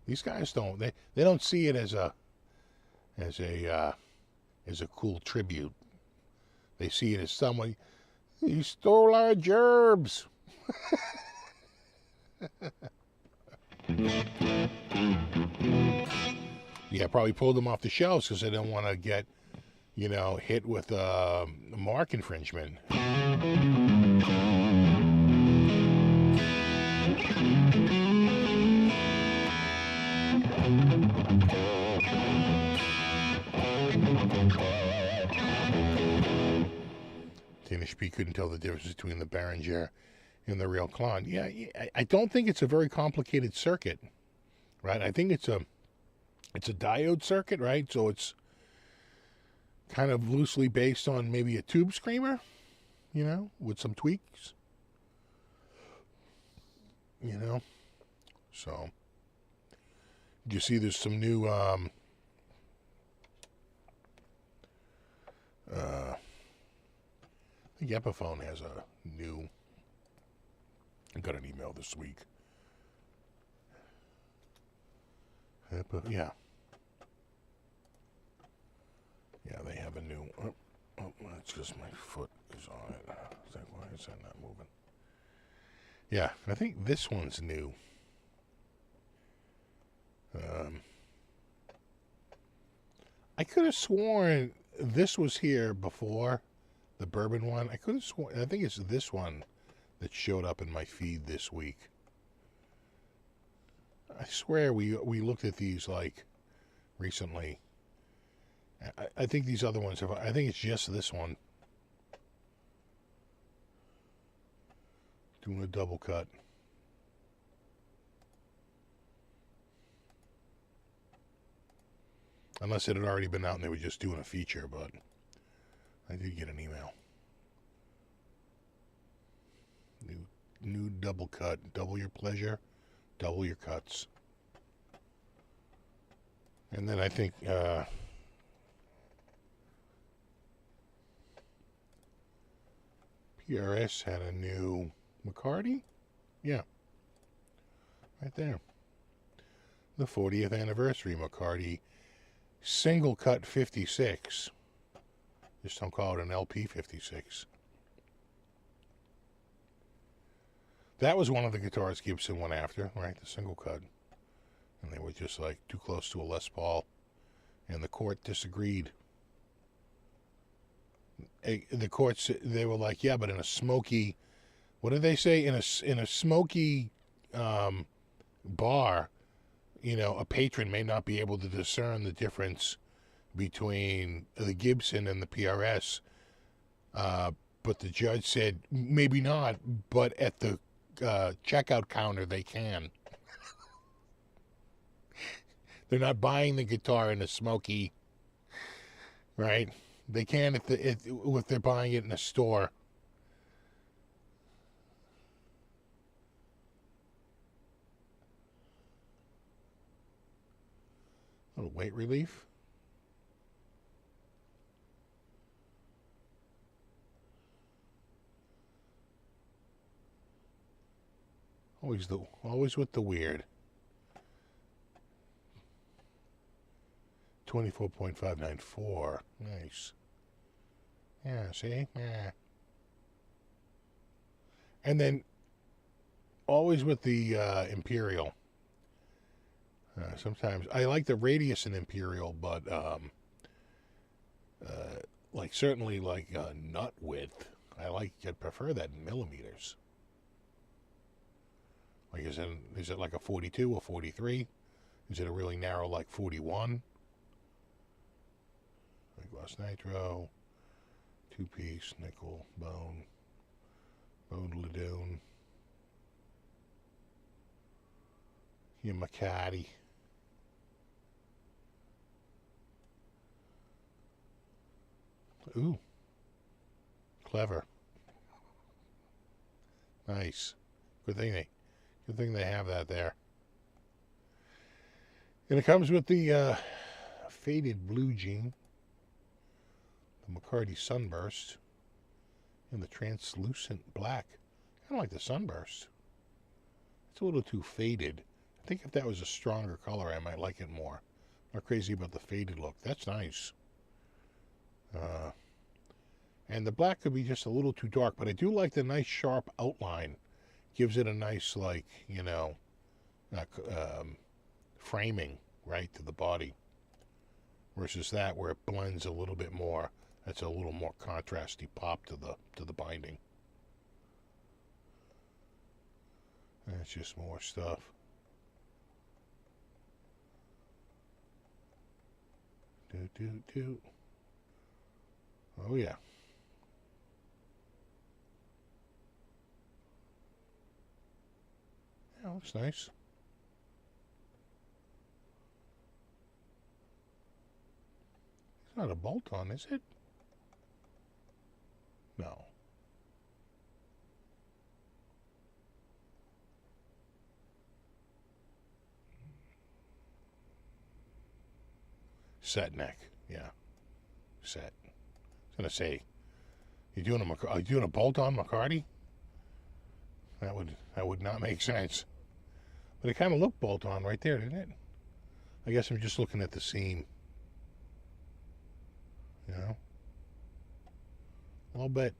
These guys don't, they don't see it as a cool tribute. They see it as someone, he stole our gerbs. Yeah, probably pulled them off the shelves because they don't want to get, you know, hit with mark infringement. Danish P couldn't tell the difference between the Behringer and the real Klon. Yeah, I don't think it's a very complicated circuit, right? I think it's a diode circuit, right? So it's kind of loosely based on maybe a tube screamer, you know, with some tweaks, you know. So, you see there's some new, I think Epiphone has a new, I got an email this week. Yeah. Yeah, they have a new, oh, it's just my foot is on it. It's like, why is that not moving? Yeah, I think this one's new. I could have sworn this was here before the bourbon one. I could have sworn, I think it's this one that showed up in my feed this week. I swear we looked at these like recently. I think these other ones have, I think it's just this one. Doing a double cut. Unless it had already been out and they were just doing a feature, but I did get an email. New double cut. Double your pleasure, double your cuts. And then I think PRS had a new McCarty? Yeah. Right there. The 40th anniversary McCarty single cut 56. Just don't call it an LP 56. That was one of the guitars Gibson went after, right? The single cut. And they were just like too close to a Les Paul. And the court disagreed. The courts, they were like, yeah, but in a smoky, what did they say, in a smoky bar, you know, a patron may not be able to discern the difference between the Gibson and the PRS. But the judge said maybe not, but at the checkout counter they can. They're not buying the guitar in a smoky, right? They can if they're buying it in a store. A little weight relief. Always with the weird. 24.594. Nice. Yeah, see? Yeah. And then always with the Imperial. Sometimes I like the radius in Imperial, but like certainly like nut width. I'd prefer that in millimeters. Like is it like a 42 or 43? Is it a really narrow like 41? Like gloss nitro, 2-piece nickel bone Ladoon. Your McCarty. Ooh. Clever. Nice. Good thing they have that there. And it comes with the faded blue jean, the McCarty Sunburst, and the translucent black. Kind of like the Sunburst. It's a little too faded. I think if that was a stronger color, I might like it more. I'm not crazy about the faded look. That's nice. And the black could be just a little too dark, but I do like the nice sharp outline. Gives it a nice, like, you know, framing, right, to the body. Versus that where it blends a little bit more. That's a little more contrasty pop to the binding. That's just more stuff. Do. Oh yeah. Yeah, looks nice. It's not a bolt-on, is it? No. Set neck, yeah. Set. I was gonna say, are you doing a bolt-on McCarty? That would not make sense. But it kind of looked bolt-on right there, didn't it? I guess I'm just looking at the seam. You know? A little bit.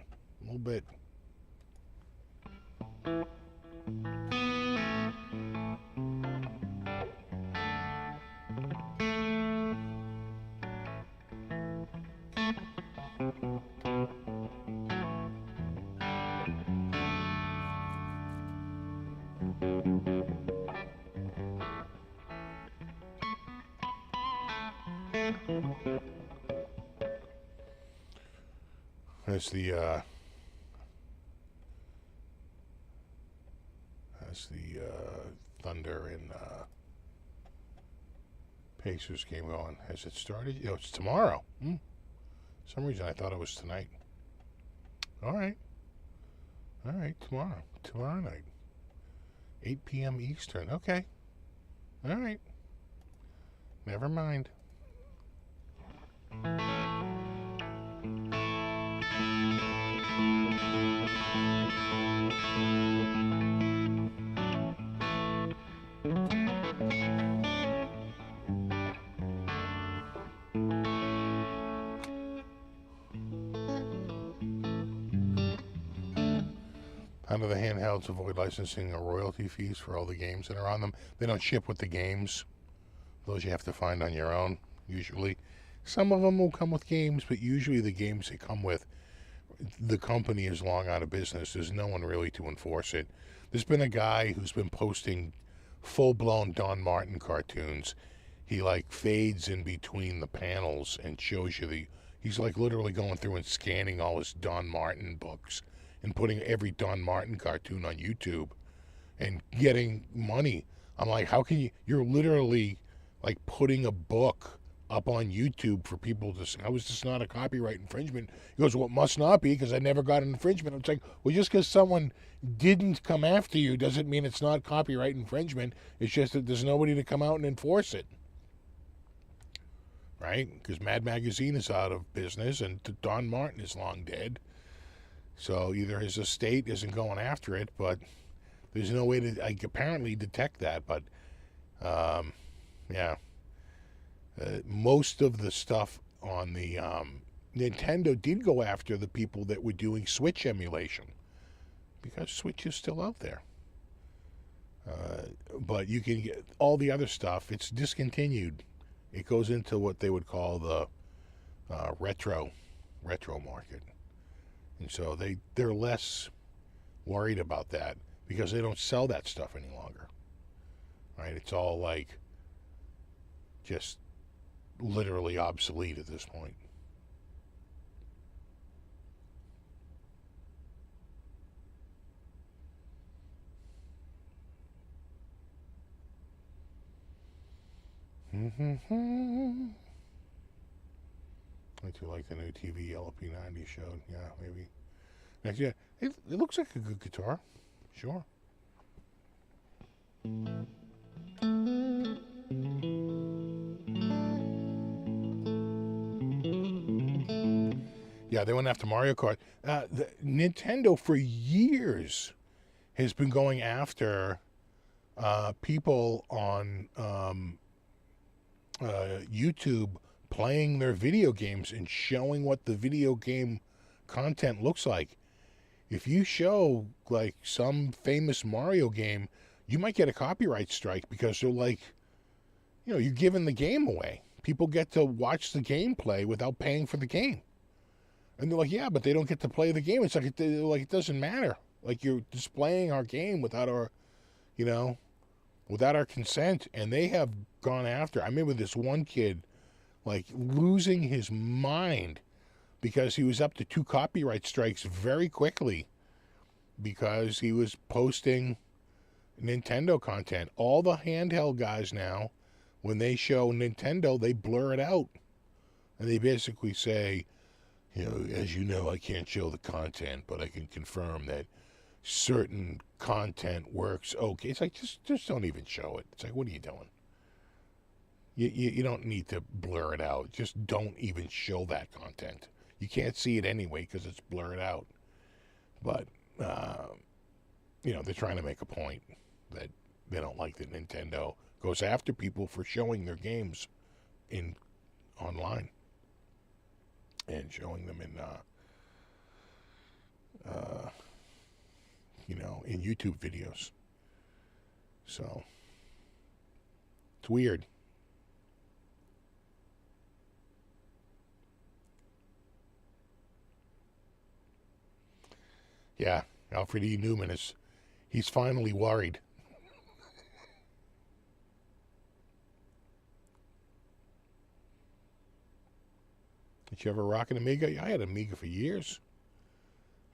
As the Thunder and Pacers game going. Has it started? You know, it's tomorrow. For some reason I thought it was tonight. All right, tomorrow night, 8 p.m. Eastern. Okay, all right. Never mind. How do the handhelds avoid licensing or royalty fees for all the games that are on them? They don't ship with the games. Those you have to find on your own, usually. Some of them will come with games, but usually the games they come with the company is long out of business. There's no one really to enforce it. There's been a guy who's been posting full-blown Don Martin cartoons. He like fades in between the panels and shows you he's like literally going through and scanning all his Don Martin books and putting every Don Martin cartoon on YouTube and getting money. I'm like, how can you're literally like putting a book up on YouTube for people to see. How is this not a copyright infringement? He goes, well, it must not be because I never got an infringement. It's like, well, just because someone didn't come after you doesn't mean it's not copyright infringement. It's just that there's nobody to come out and enforce it. Right? Because Mad Magazine is out of business and Don Martin is long dead. So either his estate isn't going after it, but there's no way to apparently detect that. But, yeah. Most of the stuff on the Nintendo did go after the people that were doing Switch emulation because Switch is still out there. But you can get all the other stuff. It's discontinued. It goes into what they would call the retro market, and so they're less worried about that because they don't sell that stuff any longer. Right? It's all like just literally obsolete at this point. I do like the new TV LP90 showed. Yeah, maybe. Next, yeah, it looks like a good guitar. Sure. Yeah, they went after Mario Kart. The Nintendo for years has been going after people on YouTube playing their video games and showing what the video game content looks like. If you show like some famous Mario game, you might get a copyright strike because they're like, you're giving the game away. People get to watch the gameplay without paying for the game. And they're like, yeah, but they don't get to play the game. It's like it doesn't matter. Like you're displaying our game without our, without our consent. And they have gone after. I remember this one kid, like losing his mind because he was up to 2 copyright strikes very quickly because he was posting Nintendo content. All the handheld guys now, when they show Nintendo, they blur it out. And they basically say, as you know, I can't show the content, but I can confirm that certain content works okay. It's like, just don't even show it. It's like, what are you doing? You don't need to blur it out. Just don't even show that content. You can't see it anyway because it's blurred out. But, they're trying to make a point that they don't like that Nintendo goes after people for showing their games online. And showing them in YouTube videos. So, it's weird. Yeah, Alfred E. Newman he's finally worried. Did you ever rock an Amiga? Yeah, I had an Amiga for years.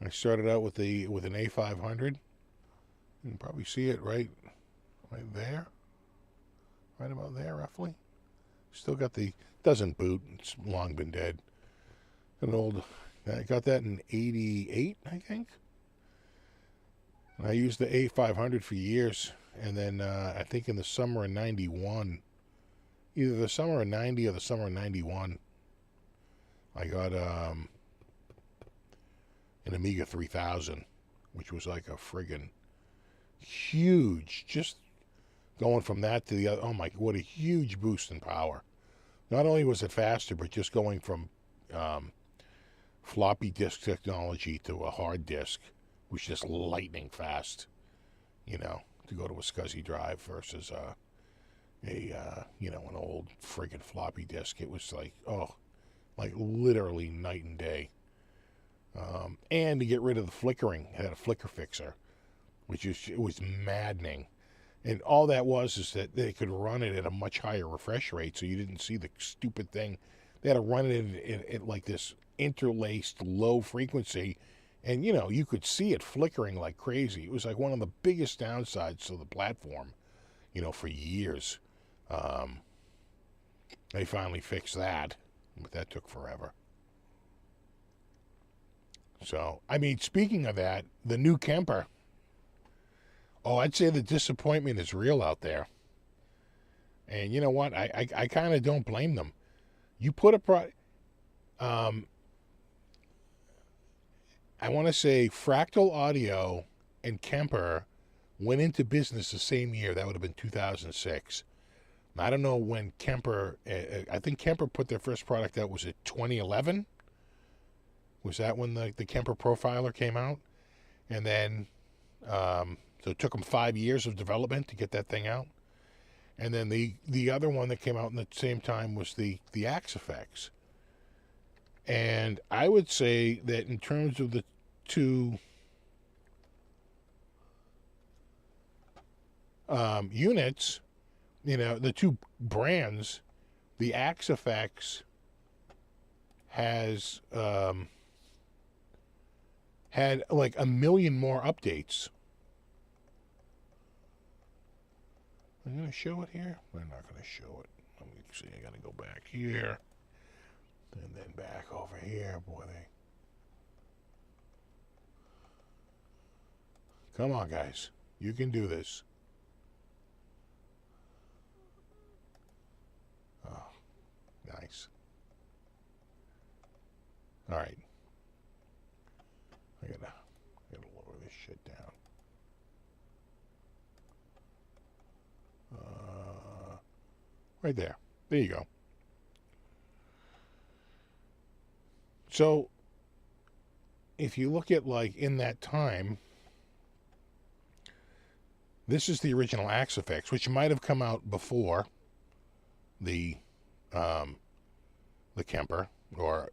I started out with an A500. You can probably see it right there. Right about there, roughly. Still got doesn't boot. It's long been dead. I got that in 88, I think. And I used the A500 for years. And then I think in the summer of 91, either the summer of 90 or the summer of 91, I got an Amiga 3000, which was like a friggin' huge, just going from that to the other. Oh my, what a huge boost in power. Not only was it faster, but just going from floppy disk technology to a hard disk was just lightning fast, to go to a SCSI drive versus an old friggin' floppy disk. It was like, like literally night and day. And to get rid of the flickering, it had a flicker fixer, which it was maddening. And all that was is that they could run it at a much higher refresh rate, so you didn't see the stupid thing. They had to run it at like this interlaced low frequency, and you could see it flickering like crazy. It was like one of the biggest downsides to the platform, for years. They finally fixed that, but that took forever. So, I mean, speaking of that, the new Kemper. Oh, I'd say the disappointment is real out there. And you know what? I kind of don't blame them. You put I want to say Fractal Audio and Kemper went into business the same year. That would have been 2006. I don't know when Kemper, I think Kemper put their first product out, was it 2011? Was that when the Kemper Profiler came out? And then, so it took them 5 years of development to get that thing out. And then the other one that came out at the same time was the Axe Effects. And I would say that in terms of the two units, the two brands, the Axe Effects has had like 1 million more updates. I'm going to show it here. We're not going to show it. Let me see. I got to go back here. And then back over here. Boy, Come on, guys. You can do this. Oh, nice. All right. I gotta lower this shit down. Right there. There you go. So, if you look at, like, in that time, this is the original Axe Effects, which might have come out before the Kemper, or,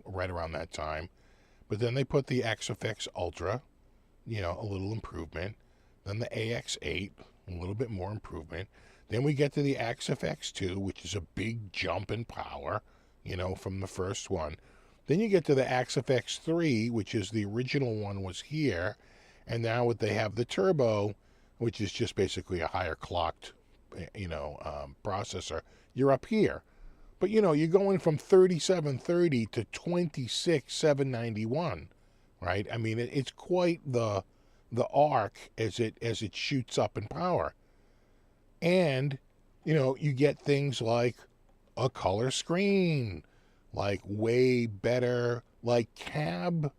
right around that time. But then they put the Axe Effects Ultra, a little improvement. Then the AX8, a little bit more improvement. Then we get to the Axe Effects 2, which is a big jump in power, from the first one. Then you get to the Axe Effects 3, which is the original one was here. And now they have the Turbo, which is just basically a higher clocked, processor. You're up here. But, you're going from 3730 to 26791, right? I mean, it's quite the arc as it shoots up in power. And, you get things like a color screen, like way better, like cab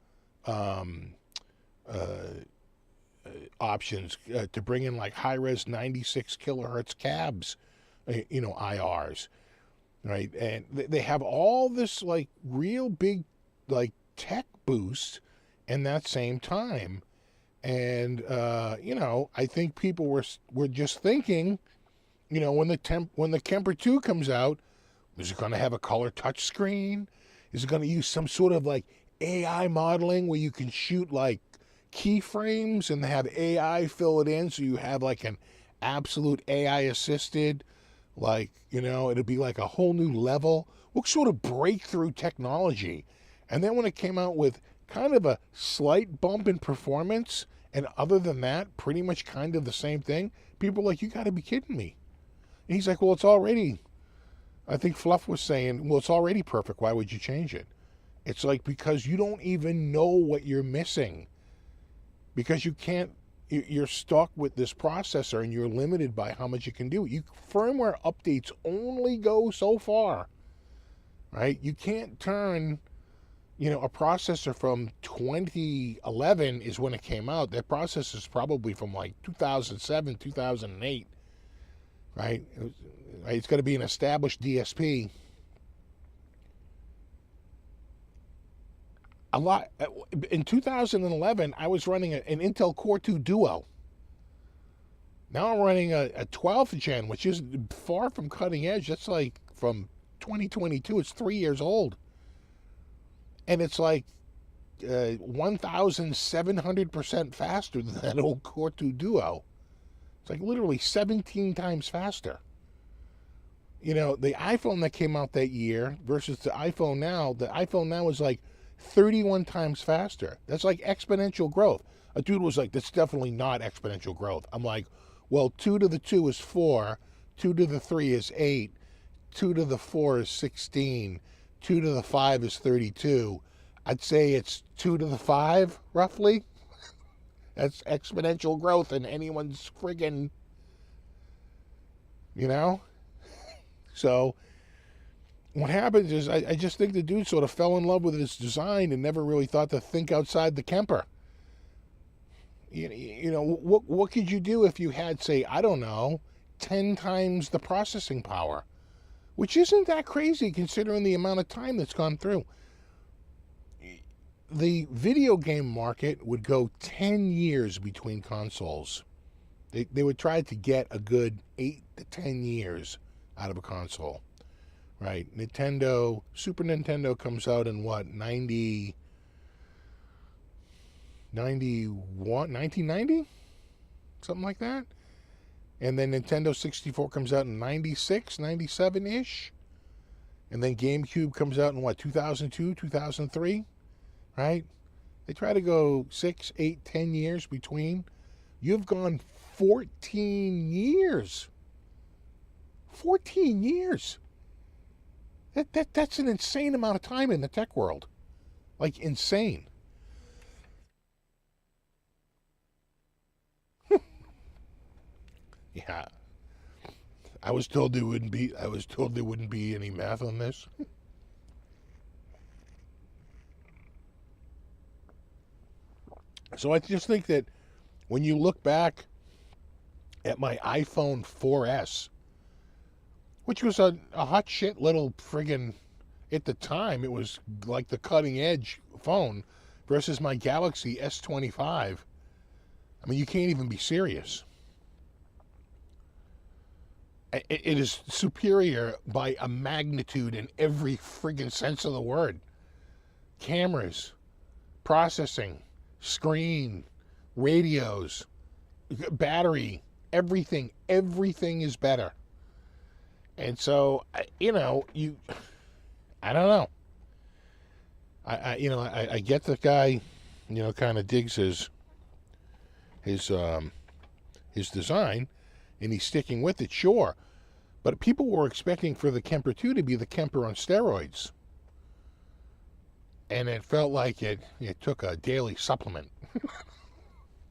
options to bring in like high-res 96 kilohertz cabs, IRs, right? And they have all this like real big like tech boost in that same time. And, I think people were just thinking, when the Kemper 2 comes out, is it going to have a color touch screen? Is it going to use some sort of like AI modeling where you can shoot like keyframes and have AI fill it in, so you have like an absolute AI assisted, like, it'll be like a whole new level? What sort of breakthrough technology? And then when it came out with kind of a slight bump in performance, and other than that, pretty much kind of the same thing, people were like, you got to be kidding me. And he's like, well, it's already, I think Fluff was saying, well, it's already perfect. Why would you change it? It's like, because you don't even know what you're missing. Because you're stuck with this processor and you're limited by how much you can do. Firmware updates only go so far, right? You can't turn, a processor from 2011 is when it came out. That processor is probably from like 2007, 2008, right? It's got to be an established DSP. In 2011, I was running an Intel Core 2 Duo. Now I'm running a 12th gen, which is far from cutting edge. That's like from 2022. It's 3 years old. And it's like, 1,700% faster than that old Core 2 Duo. It's like literally 17 times faster. You know, the iPhone that came out that year versus the iPhone now is like 31 times faster. That's like exponential growth. A dude was like, that's definitely not exponential growth. I'm like, well, 2 to the 2 is 4, 2 to the 3 is 8, 2 to the 4 is 16, 2 to the 5 is 32. I'd say it's 2 to the 5, roughly. That's exponential growth in anyone's friggin', you know? So what happens is I just think the dude sort of fell in love with his design and never really thought to think outside the Kemper. You know, what could you do if you had, say, I don't know, 10 times the processing power? Which isn't that crazy considering the amount of time that's gone through. The video game market would go 10 years between consoles. They would try to get a good 8 to 10 years out of a console, right? Super Nintendo comes out in what, 1990? Something like that. And then Nintendo 64 comes out in 96, 97-ish. And then GameCube comes out in what, 2002, 2003? Right? They try to go 6, 8, 10 years between. You've gone 14 years. 14 years. That's an insane amount of time in the tech world. Like, insane. Yeah. I was told there wouldn't be any math on this. So I just think that when you look back at my iPhone 4S, which was a hot shit little friggin', at the time, it was like the cutting edge phone, versus my Galaxy S25. I mean, you can't even be serious. It is superior by a magnitude in every friggin' sense of the word. Cameras, processing, screen, radios, battery, everything is better. And so, you know, I don't know. I get the guy, you know, kind of digs his design, and he's sticking with it, sure. But people were expecting for the Kemper 2 to be the Kemper on steroids. And it felt like it took a daily supplement.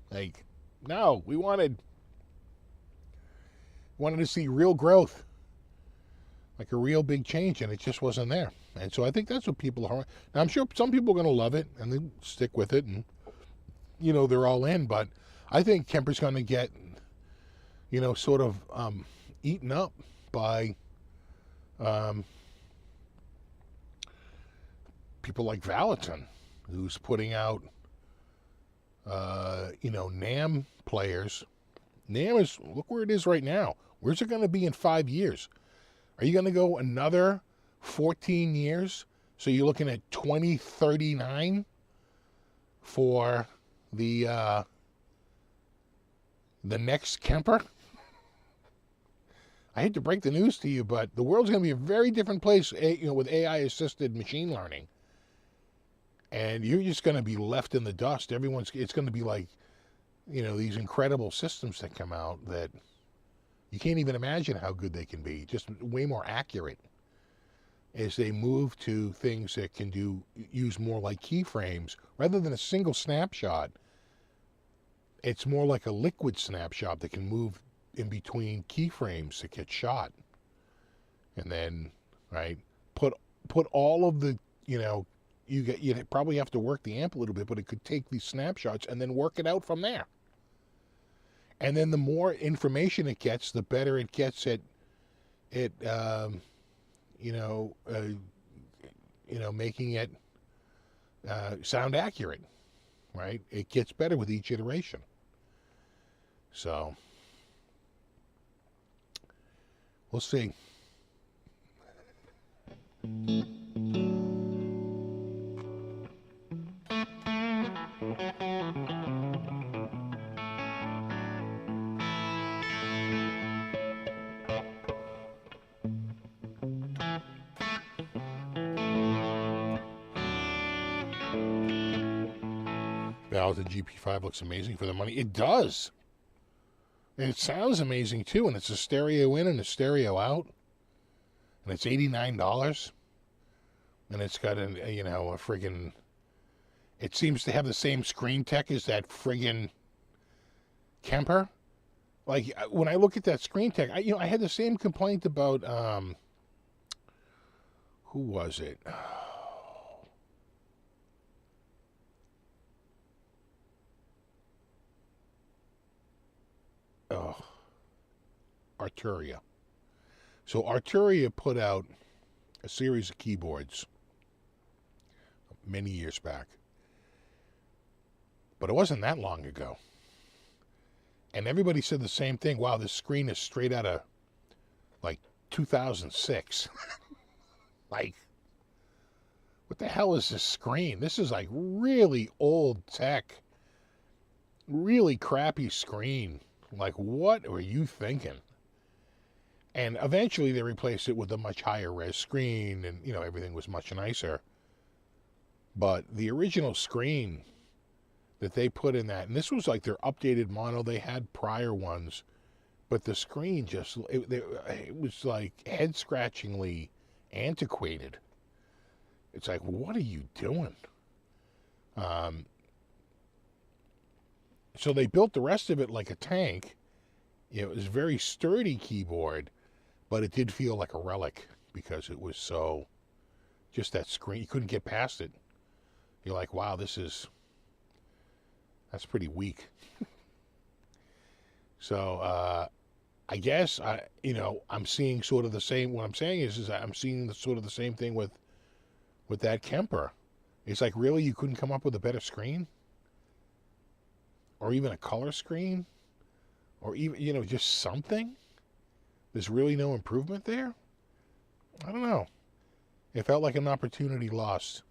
Like, no, we wanted to see real growth. Like a real big change, and it just wasn't there. And so I think that's what people are. Now, I'm sure some people are going to love it, and they stick with it, and, you know, they're all in. But I think Kemper's going to get, you know, sort of eaten up by people like Valentin, who's putting out, you know, NAM players. NAM is, look where it is right now. Where's it going to be in 5 years? Are you going to go another 14 years? So you're looking at 2039 for the next Kemper? I hate to break the news to you, but the world's going to be a very different place, you know, with AI-assisted machine learning. And you're just going to be left in the dust. It's going to be like, you know, these incredible systems that come out that you can't even imagine how good they can be. Just way more accurate as they move to things that can use more like keyframes rather than a single snapshot. It's more like a liquid snapshot that can move in between keyframes that get shot, and then, right, put all of the, you know, you probably have to work the amp a little bit, but it could take these snapshots and then work it out from there. And then the more information it gets, the better it gets at making it sound accurate, right? It gets better with each iteration. So we'll see. the GP5 looks amazing for the money. It does. And it sounds amazing, too. And it's a stereo in and a stereo out. And it's $89. And it's got a friggin'... It seems to have the same screen tech as that friggin' Kemper. Like, when I look at that screen tech, I had the same complaint about, who was it? Oh, Arturia. So Arturia put out a series of keyboards many years back. But it wasn't that long ago. And everybody said the same thing. Wow, this screen is straight out of, like, 2006. Like, what the hell is this screen? This is, like, really old tech. Really crappy screen. Like, what were you thinking? And eventually they replaced it with a much higher res screen, and, everything was much nicer. But the original screen that they put in that, and this was like their updated model. They had prior ones, but the screen just, it was like head-scratchingly antiquated. It's like, what are you doing? So they built the rest of it like a tank. It was a very sturdy keyboard, but it did feel like a relic because it was so, just that screen, you couldn't get past it. You're like, wow, that's pretty weak. So, I guess, I'm seeing sort of the same, what I'm saying is I'm seeing sort of the same thing with that Kemper. It's like, really, you couldn't come up with a better screen? Or even a color screen? Or even, just something? There's really no improvement there? I don't know. It felt like an opportunity lost.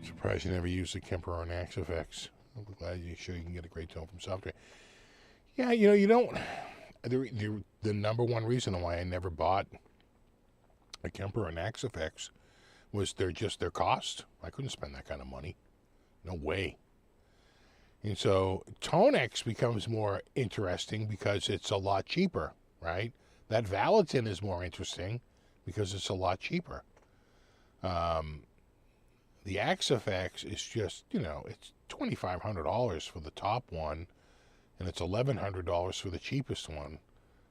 Surprised you never used a Kemper or an XFX. I'm glad you can get a great tone from software. Yeah, you don't. The number one reason why I never bought a Kemper or an XFX was their cost. I couldn't spend that kind of money. No way. And so Tonex becomes more interesting because it's a lot cheaper, right? That Valitin is more interesting because it's a lot cheaper. The XFX is just, it's $2,500 for the top one, and it's $1,100 for the cheapest one,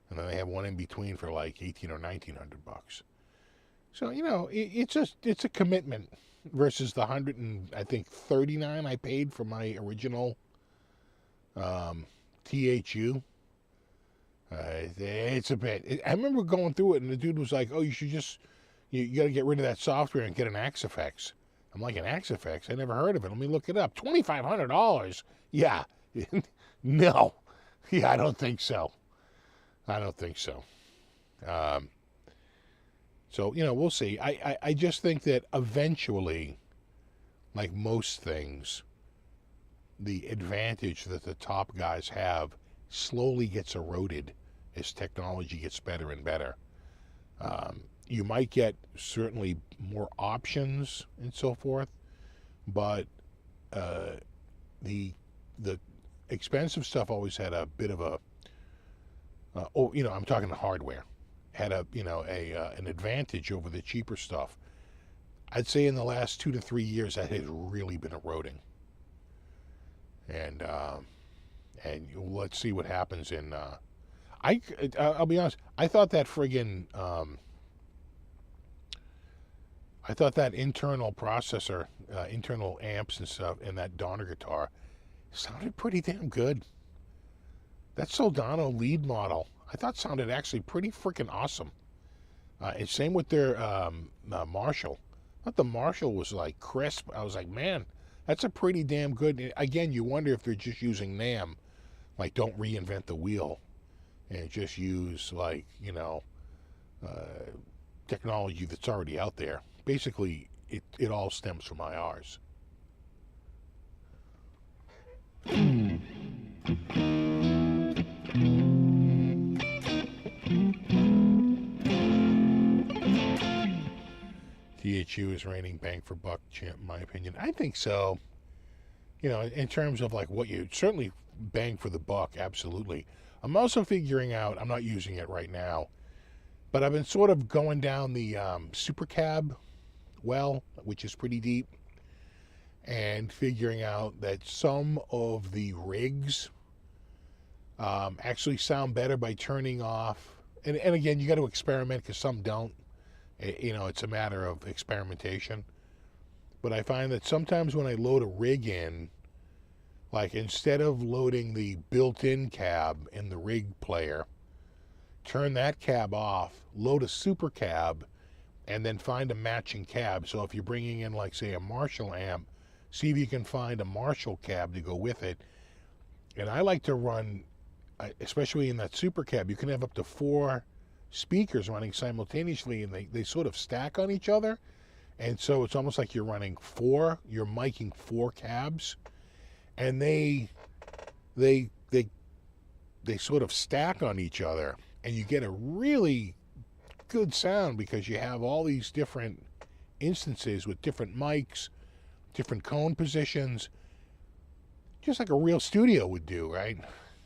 and then they have one in between for like $1,800 or $1,900. So it's a commitment versus the $139 I paid for my original THU. It's a bit. I remember going through it, and the dude was like, "Oh, you got to get rid of that software and get an XFX." I'm like, an XFX? I never heard of it. Let me look it up. $2,500? Yeah. No. Yeah, I don't think so. So, we'll see. I just think that eventually, like most things, the advantage that the top guys have slowly gets eroded as technology gets better and better. You might get certainly more options and so forth, but the expensive stuff always had a bit of a I'm talking the hardware had an advantage over the cheaper stuff. I'd say in the last 2 to 3 years that has really been eroding, and let's see what happens in. I'll be honest. I thought that friggin' I thought that internal processor, internal amps and stuff, and that Donner guitar sounded pretty damn good. That Soldano lead model, I thought sounded actually pretty freaking awesome. And same with their Marshall. I thought the Marshall was like crisp. I was like, man, that's a pretty damn good. Again, you wonder if they're just using NAMM, like don't reinvent the wheel, and just use like, you know, technology that's already out there. Basically, it all stems from IRs. THU is reigning bang for buck champ, in my opinion. I think so. You know, in terms of like what you certainly bang for the buck, absolutely. I'm also figuring out, I'm not using it right now, but I've been sort of going down the super cab well, which is pretty deep, and figuring out that some of the rigs actually sound better by turning off. And again, you got to experiment because some don't. You know, it's a matter of experimentation. But I find that sometimes when I load a rig in, like instead of loading the built-in cab in the rig player, turn that cab off, load a super cab, and then find a matching cab. So if you're bringing in, like, say, a Marshall amp, see if you can find a Marshall cab to go with it. And I like to run, especially in that super cab, you can have up to 4 speakers running simultaneously, and they sort of stack on each other. And so it's almost like you're running 4, you're miking 4 cabs, and they sort of stack on each other, and you get a really good sound because you have all these different instances with different mics, different cone positions, just like a real studio would do, right?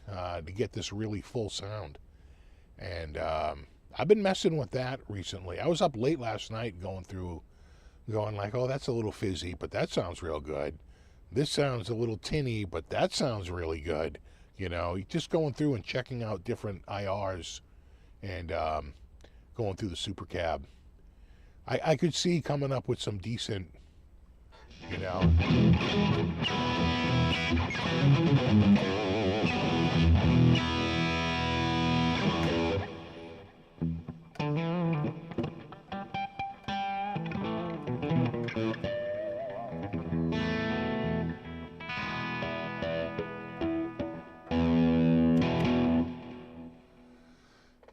To get this really full sound. And I've been messing with that recently. I was up late last night going like, oh, that's a little fizzy, but that sounds real good. This sounds a little tinny, but that sounds really good. You know, just going through and checking out different IRs and going through the super cab. I could see coming up with some decent, you know.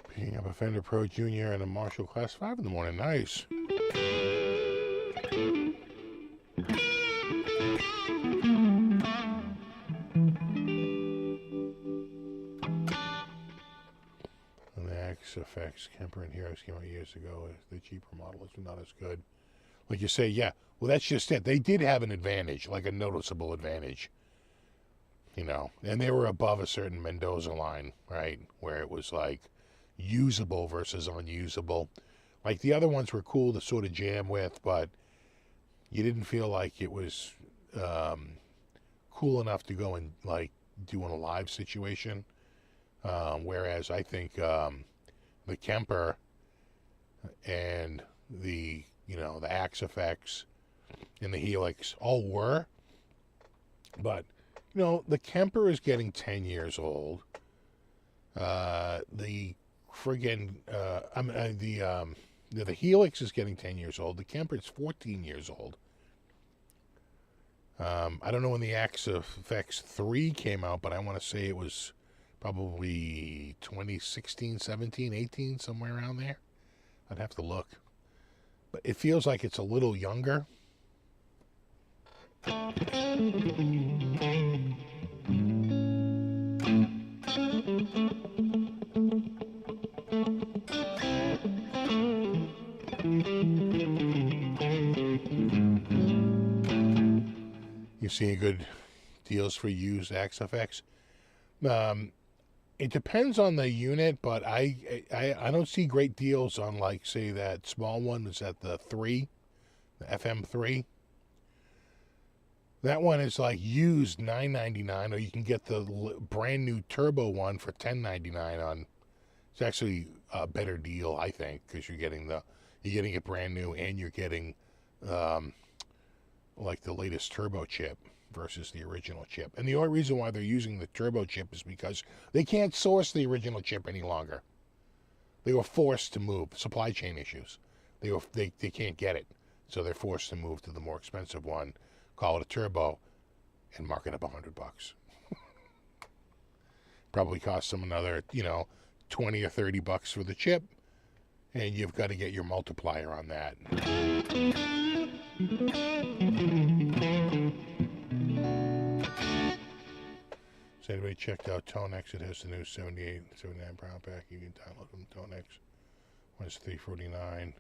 Picking up a Fender Pro Junior and a Marshall Class 5 in the morning. Nice. And the XFX Kemper and Heroes came out years ago. The cheaper model is not as good. Like you say, yeah, well, that's just it. They did have an advantage, like a noticeable advantage, you know, and they were above a certain Mendoza line, right, where it was like usable versus unusable. Like the other ones were cool to sort of jam with, but you didn't feel like it was cool enough to go and like do in a live situation. Whereas I think the Kemper and the, you know, the Axe FX and the Helix all were, but you know, the Kemper is getting 10 years old. The friggin' the Helix is getting 10 years old. The Kemper is 14 years old. I don't know when the Axe FX 3 came out, but I want to say it was probably 2016, 17, 18, somewhere around there. I'd have to look. But it feels like it's a little younger. You see good deals for used Axe FX? It depends on the unit, but I don't see great deals on, like, say, that small one is at the 3, the FM3. That one is like used $9.99, or you can get the brand new turbo one for $10.99 on. It's actually a better deal, I think, because you're getting it brand new and you're getting like the latest turbo chip versus the original chip. And the only reason why they're using the turbo chip is because they can't source the original chip any longer. They were forced to move. Supply chain issues. They can't get it. So they're forced to move to the more expensive one, call it a turbo, and mark it up $100. Probably costs them another, $20 or $30 for the chip, and you've got to get your multiplier on that. Has anybody checked out Tonex? It has the new 78, 79 pound pack. You can download from Tonex. One's $349.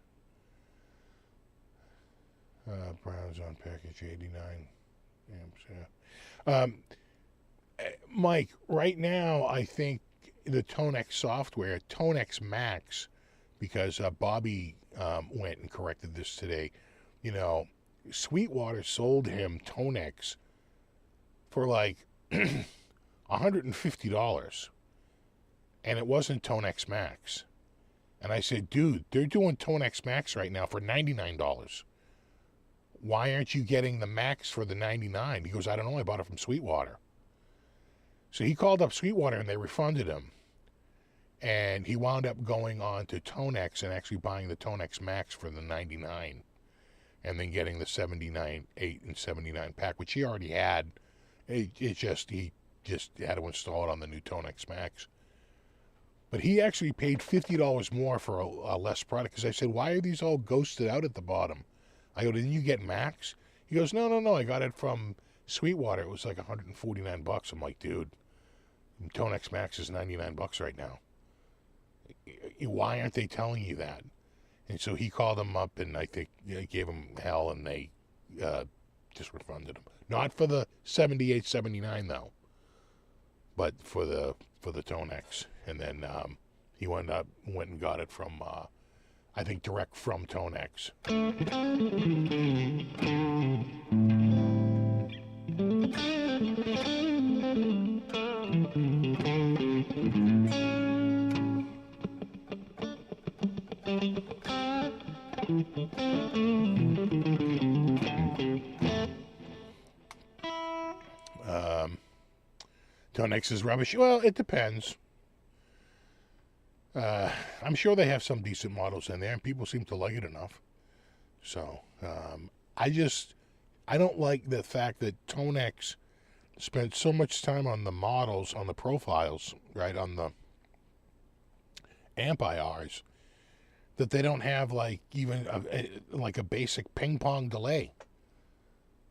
Brown's on package 89 amps. Yeah. Mike, right now I think the Tonex software, Tonex Max, because Bobby went and corrected this today. Sweetwater sold him Tonex for like $150, and it wasn't Tonex Max. And I said, dude, they're doing Tonex Max right now for $99. Why aren't you getting the Max for the $99? He goes, I don't know, I bought it from Sweetwater. So he called up Sweetwater and they refunded him. And he wound up going on to Tonex and actually buying the Tonex Max for the $99. And then getting the 79, 8, and 79 pack, which he already had. He just had to install it on the new Tonex Max. But he actually paid $50 more for a less product. Because I said, why are these all ghosted out at the bottom? I go, didn't you get Max? He goes, no, I got it from Sweetwater. It was like $149. I'm like, dude, Tonex Max is $99 right now. Why aren't they telling you that? And so he called them up, and I think gave them hell, and they just refunded him. Not for the 78, 79 though, but for the Tonex. And then he went and got it from I think direct from Tonex. Tonex is rubbish. Well, it depends. I'm sure they have some decent models in there, and people seem to like it enough. So, I don't like the fact that Tonex spent so much time on the models, on the profiles, right, on the amp IRs, that they don't have like even a basic ping pong delay.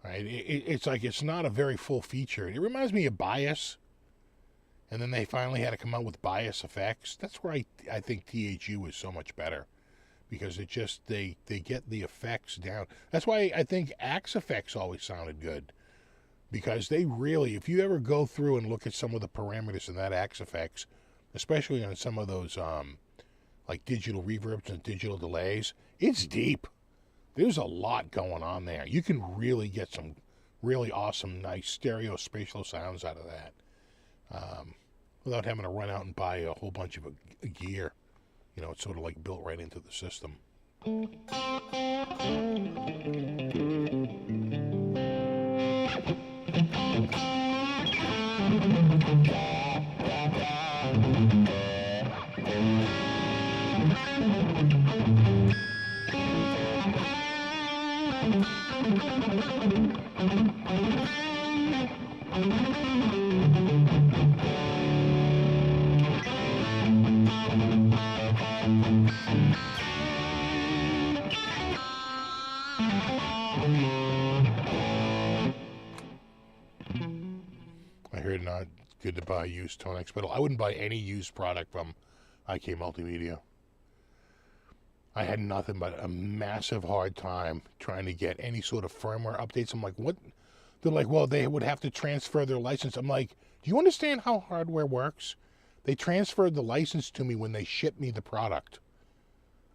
Right? It's like it's not a very full feature. It reminds me of Bias. And then they finally had to come out with Bias effects. That's where I think THU is so much better. Because it just, they get the effects down. That's why I think Axe effects always sounded good. Because they really, if you ever go through and look at some of the parameters in that Axe effects, especially on some of those like digital reverbs and digital delays, it's deep. There's a lot going on there. You can really get some really awesome, nice stereo spatial sounds out of that. Without having to run out and buy a whole bunch of gear. It's sort of like built right into the system. I heard not good to buy used Tonex pedal. I wouldn't buy any used product from IK Multimedia. I had nothing but a massive hard time trying to get any sort of firmware updates. I'm like, what? They're like, well, they would have to transfer their license. I'm like, do you understand how hardware works? They transferred the license to me when they shipped me the product.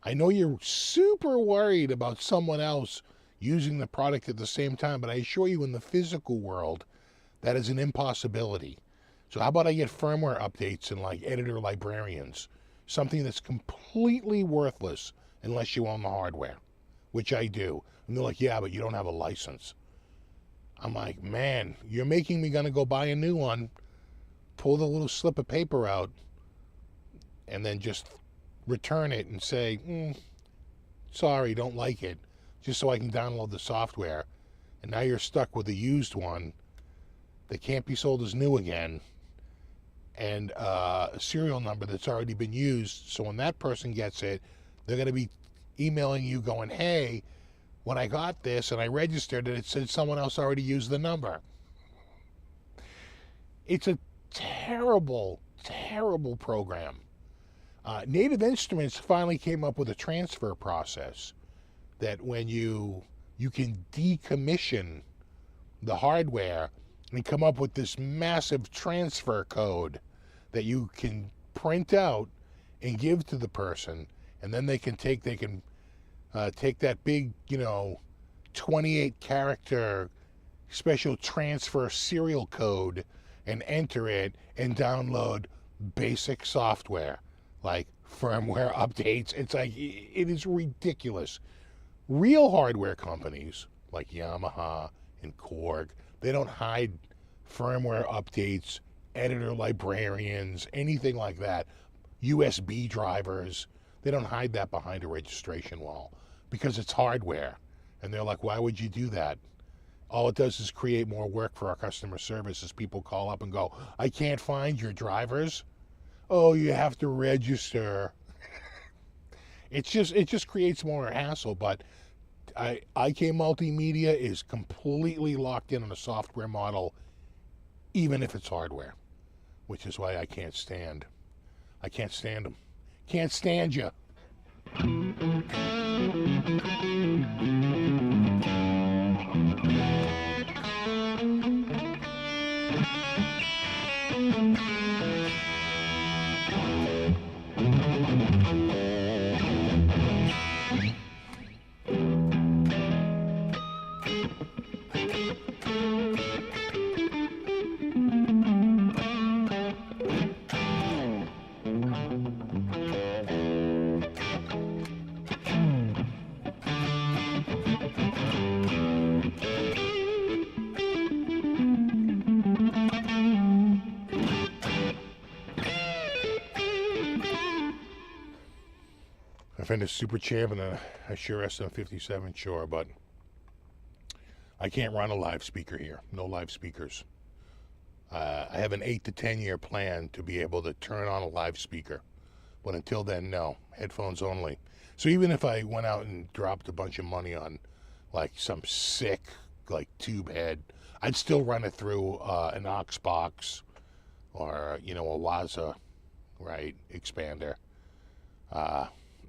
I know you're super worried about someone else using the product at the same time, but I assure you in the physical world, that is an impossibility. So how about I get firmware updates and like editor librarians, something that's completely worthless unless you own the hardware, which I do. And they're like, yeah, but you don't have a license. I'm like, man, you're making me gonna go buy a new one, pull the little slip of paper out, and then just return it and say, sorry, don't like it, just so I can download the software. And now you're stuck with a used one that can't be sold as new again, and a serial number that's already been used. So when that person gets it, they're going to be emailing you going, hey, when I got this and I registered it, it said someone else already used the number. It's a terrible, terrible program. Native Instruments finally came up with a transfer process that when you can decommission the hardware and come up with this massive transfer code that you can print out and give to the person, and then they can take that big, 28 character special transfer serial code and enter it and download basic software like firmware updates. It's like, it is ridiculous. Real hardware companies like Yamaha and Korg, they don't hide firmware updates, editor librarians, anything like that. USB drivers, they don't hide that behind a registration wall because it's hardware. And they're like, why would you do that? All it does is create more work for our customer service as people call up and go, I can't find your drivers. Oh, you have to register. It just creates more hassle. But IK Multimedia is completely locked in on a software model, even if it's hardware, which is why I can't stand them. Can't stand you. I find a Super Champ and a Shure SM57, sure, but I can't run a live speaker here. No live speakers. I have an 8 to 10 year plan to be able to turn on a live speaker, but until then, no. Headphones only. So even if I went out and dropped a bunch of money on like some sick like tube head, I'd still run it through an aux box or a Waza, right, expander.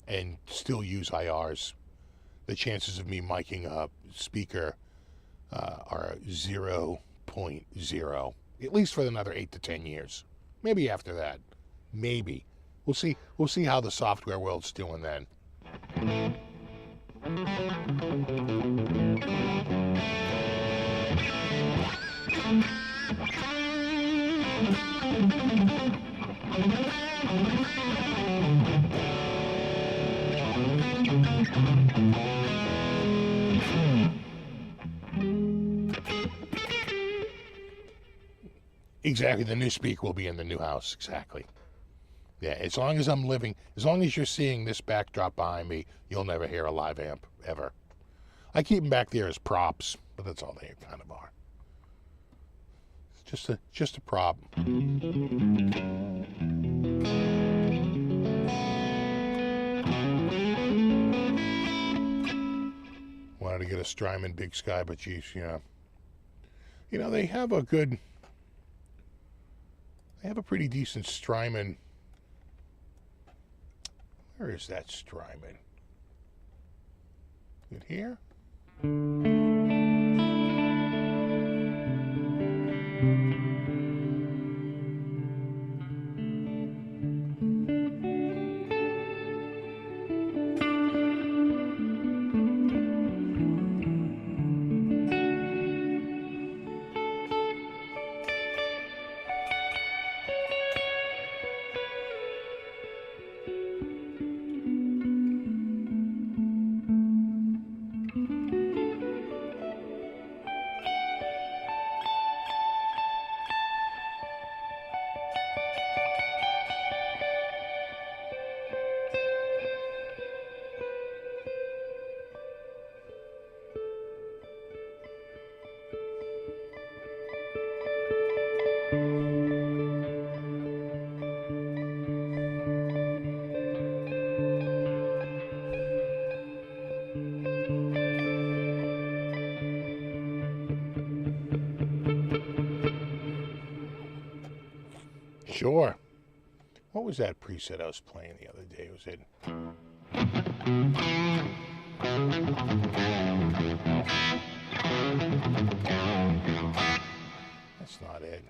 And still use IRs. The chances of me miking a speaker are 0.0, at least for another 8 to 10 years. Maybe after that. Maybe. We'll see how the software world's doing then. Exactly, the new speaker will be in the new house, exactly. Yeah, as long as I'm living, as long as you're seeing this backdrop behind me, you'll never hear a live amp, ever. I keep them back there as props, but that's all they kind of are. It's just a prop. Wanted to get a Strymon Big Sky, but geez, they have a good... They have a pretty decent Strymon. Where is that Strymon? Is it here? Sure. What was that preset I was playing the other day? Was it? That's not it.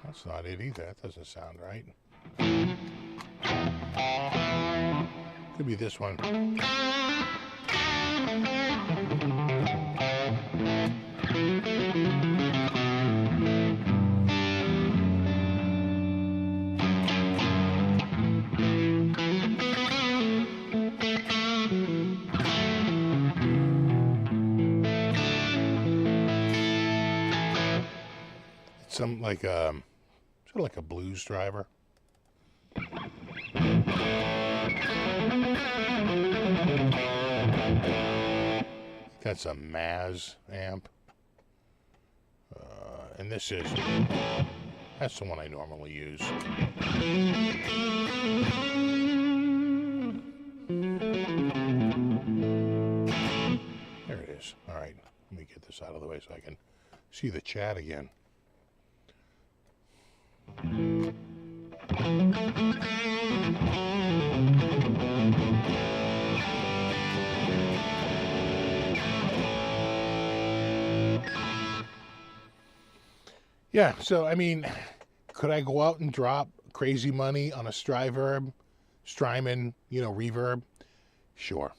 That's not it either. That doesn't sound right. Could be this one. Some like sort of like a blues driver. That's a Maz amp, and that's the one I normally use. There it is. All right, let me get this out of the way so I can see the chat again. Yeah, so I mean, could I go out and drop crazy money on a Strymon, reverb? Sure.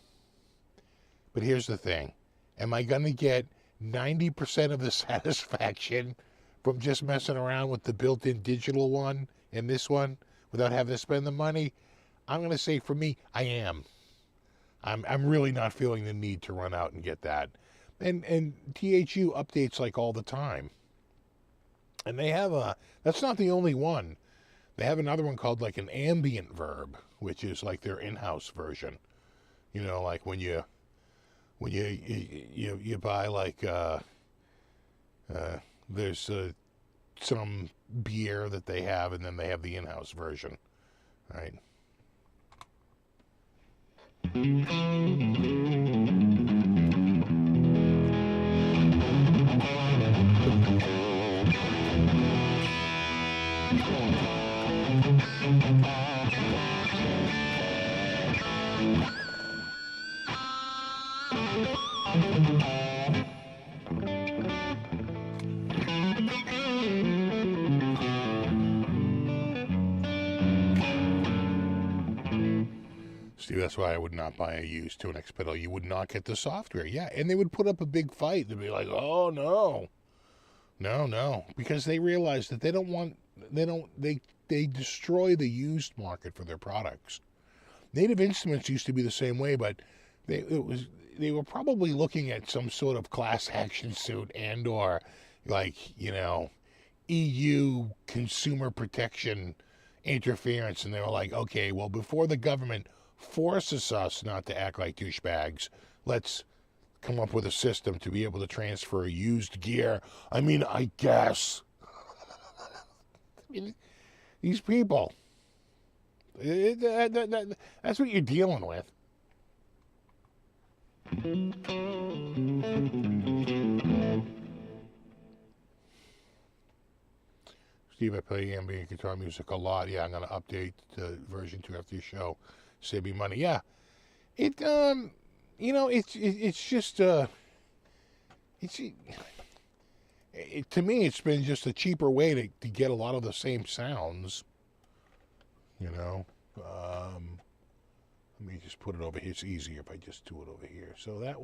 But here's the thing. Am I going to get 90% of the satisfaction from just messing around with the built-in digital one and this one without having to spend the money? I'm going to say for me, I am. I'm really not feeling the need to run out and get that. And THU updates like all the time. And they have that's not the only one. They have another one called like an ambient verb, which is like their in-house version. You know, like when you buy like there's some beer that they have, and then they have the in-house version, right? See, that's why I would not buy a used 2NX pedal. You would not get the software. Yeah, and they would put up a big fight. They'd be like, oh, no. No. Because they realize that they destroy the used market for their products. Native Instruments used to be the same way, but they were probably looking at some sort of class action suit and or like, EU consumer protection interference. And they were like, okay, well, before the government forces us not to act like douchebags, let's come up with a system to be able to transfer used gear. I mean, I guess. These people. That's what you're dealing with. Steve, I play ambient guitar music a lot. Yeah, I'm going to update to version 2 after the show. Save me money. Yeah. It's just, to me, it's been just a cheaper way to get a lot of the same sounds, Let me just put it over here. It's easier if I just do it over here. So that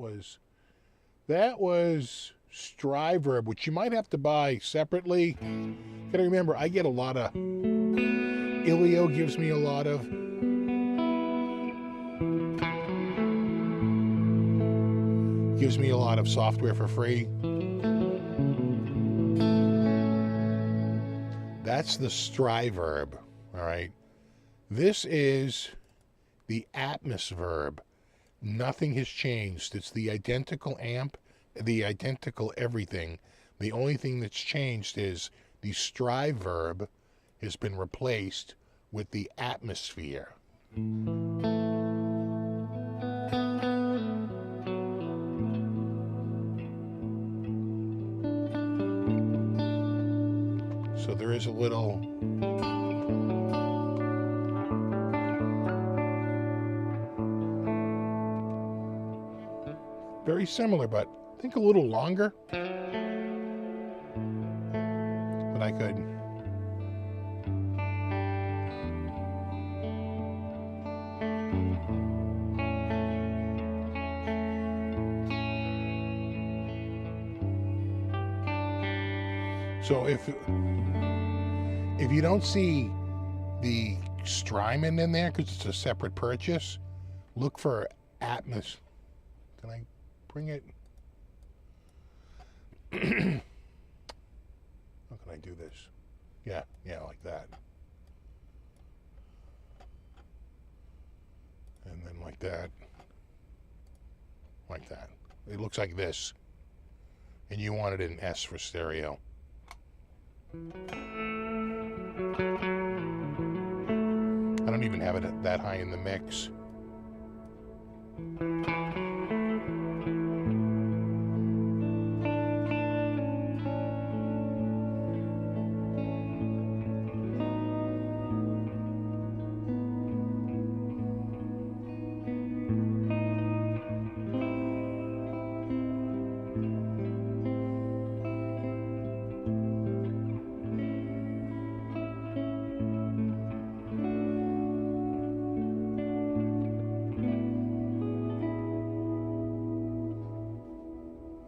was Strymon, which you might have to buy separately. Gotta remember, I get a lot of, Ilio gives me a lot of, software for free. That's the Strymon, all right? This is the Atmos verb. Nothing has changed. It's the identical amp, the identical everything. The only thing that's changed is the Strymon has been replaced with the atmosphere. So there There's a little... Very similar, but I think a little longer. But I could... So if you don't see the Strymon in there, because it's a separate purchase, look for Atmos. Can I bring it? How can I do this? Yeah, like that. And then like that. Like that. It looks like this. And you want it in S for stereo. I don't even have it that high in the mix.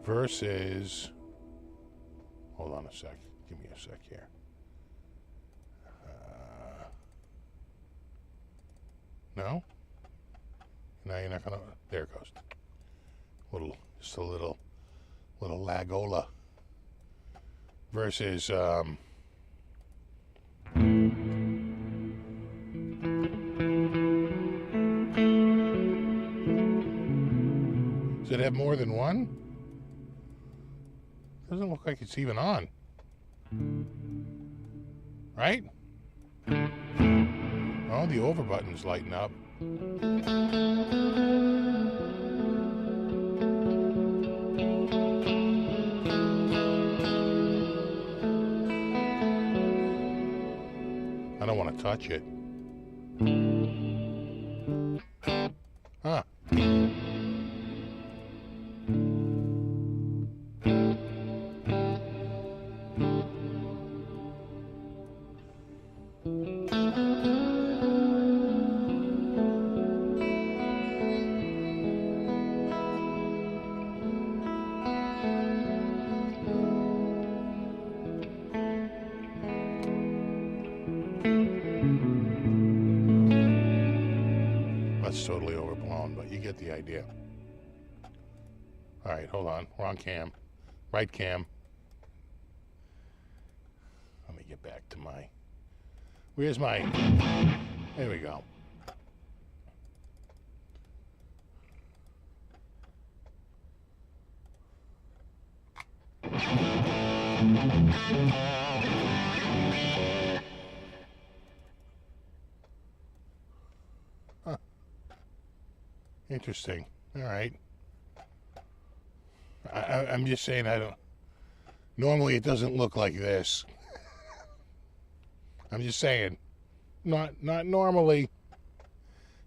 Versus, hold on a sec, give me a sec here. No? Now you're not gonna, there it goes. Just a little lagola. Versus, does it have more than one? Doesn't look like it's even on. Right? Oh, the over button's lighting up. I don't want to touch it. Huh. That's totally overblown, but you get the idea. All right, hold on. Wrong cam. Right cam. Let me get back to my... Where's my... There we go. Huh. Interesting. All right. I'm just saying I don't... Normally it doesn't look like this. I'm just saying. Not normally.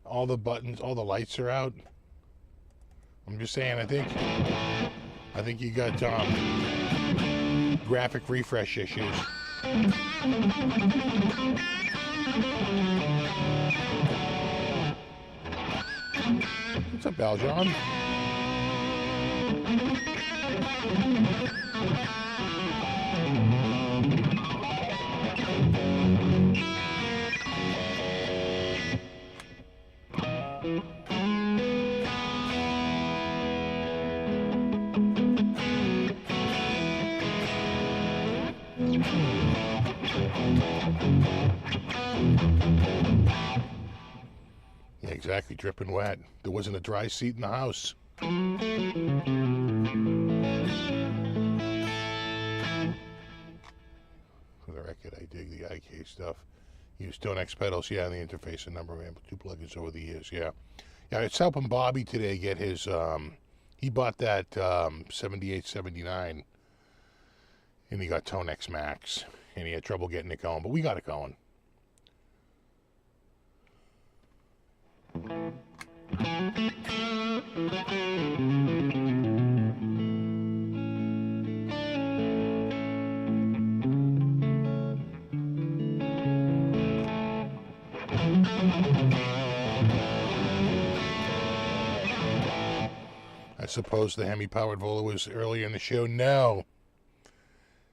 All the buttons, all the lights are out. I'm just saying, I think you got graphic refresh issues. What's up, Aljon? Yeah, exactly, dripping wet. There wasn't a dry seat in the house. For the record, I dig the IK stuff. Use Tone X pedals, yeah, and the interface and number of amp 2 plugins over the years, yeah. Yeah, it's helping Bobby today get his, he bought that 7879, and he got Tone X Max. and he had trouble getting it going, but we got it going. I suppose the Hemi-powered Vola was earlier in the show. No.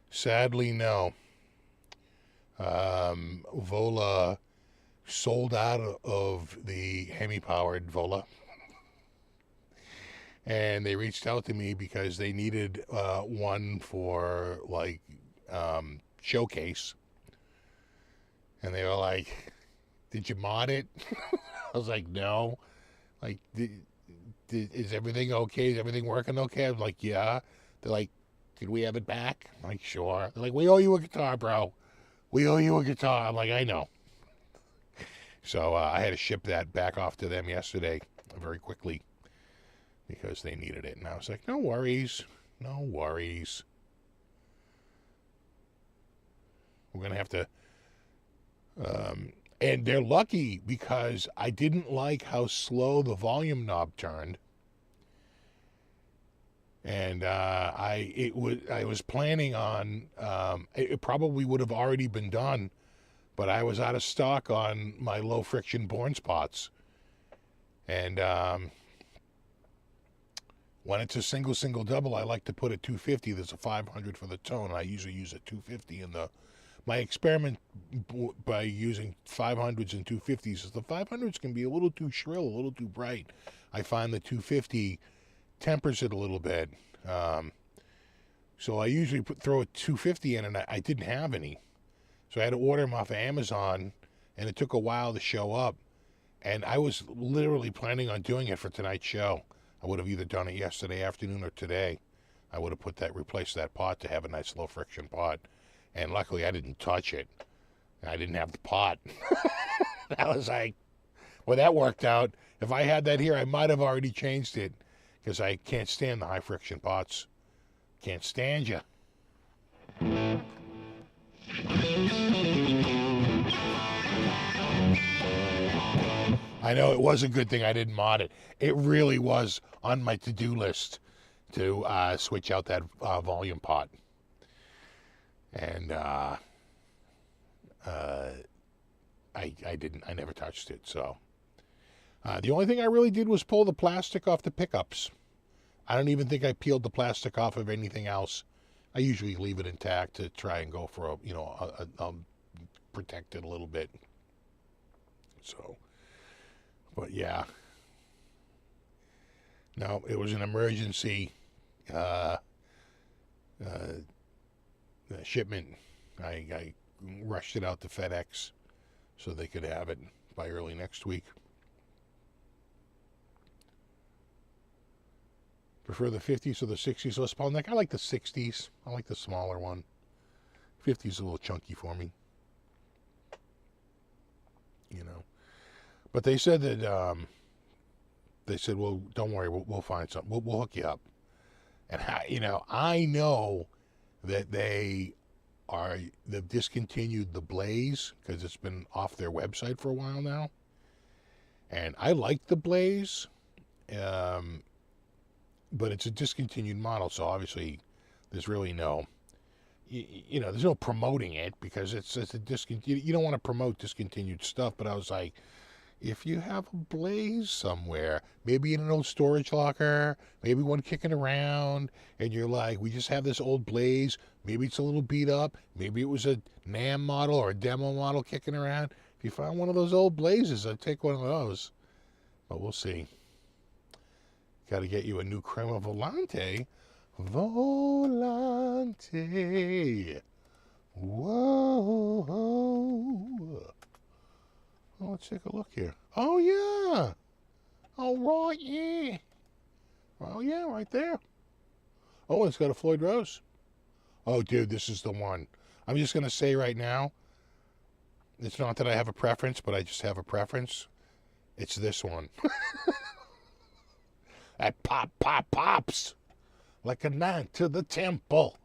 Sadly, no. Vola sold out of the Hemi-powered Vola. And they reached out to me because they needed one for, like, showcase. And they were like, did you mod it? I was like, no. Like, is everything okay? Is everything working okay? I'm like, yeah. They're like, did we have it back? I'm like, sure. They're like, we owe you a guitar, bro. We owe you a guitar. I'm like, I know. So I had to ship that back off to them yesterday very quickly because they needed it. And I was like, no worries. No worries. We're going to have to... and they're lucky because I didn't like how slow the volume knob turned. And I was planning on... it probably would have already been done, but I was out of stock on my low-friction Born spots. And when it's a single, double, I like to put a 250. There's a 500 for the tone. I usually use a 250 in the... My experiment by using 500s and 250s is the 500s can be a little too shrill, a little too bright. I find the 250 tempers it a little bit. So I usually throw a 250 in, and I didn't have any. So I had to order them off of Amazon, and it took a while to show up. And I was literally planning on doing it for tonight's show. I would have either done it yesterday afternoon or today. I would have replaced that pot to have a nice low friction pot. And luckily I didn't touch it. I didn't have the pot. That was like, well, that worked out. If I had that here, I might have already changed it because I can't stand the high friction pots. Can't stand you. I know it was a good thing I didn't mod it. It really was on my to-do list to switch out that volume pot. And I never touched it. So the only thing I really did was pull the plastic off the pickups. I don't even think I peeled the plastic off of anything else. I usually leave it intact to try and go for a protect it a little bit. So, but yeah, no, it was an emergency shipment. I rushed it out to FedEx so they could have it by early next week. Prefer the 50s or the 60s Les Paul neck? I like the 60s. I like the smaller one. 50s is a little chunky for me. You know. But they said that, well, don't worry, we'll find something. We'll hook you up. And, I know that they've discontinued the Blaze because it's been off their website for a while now. And I like the Blaze, but it's a discontinued model, so obviously there's really no, there's no promoting it because it's a discontinued. You don't want to promote discontinued stuff, but I was like, if you have a Blaze somewhere, maybe in an old storage locker, maybe one kicking around, and you're like, we just have this old Blaze, maybe it's a little beat up, maybe it was a NAMM model or a demo model kicking around. If you find one of those old Blazes, I'd take one of those. But we'll see. Got to get you a new Crema Volante. Volante. Whoa. Oh, let's take a look here. Oh, yeah. Oh, right, yeah. Oh, yeah, right there. Oh, it's got a Floyd Rose. Oh, dude, this is the one. I'm just going to say right now, it's not that I have a preference, but I just have a preference. It's this one. That pops. Like a nun to the temple.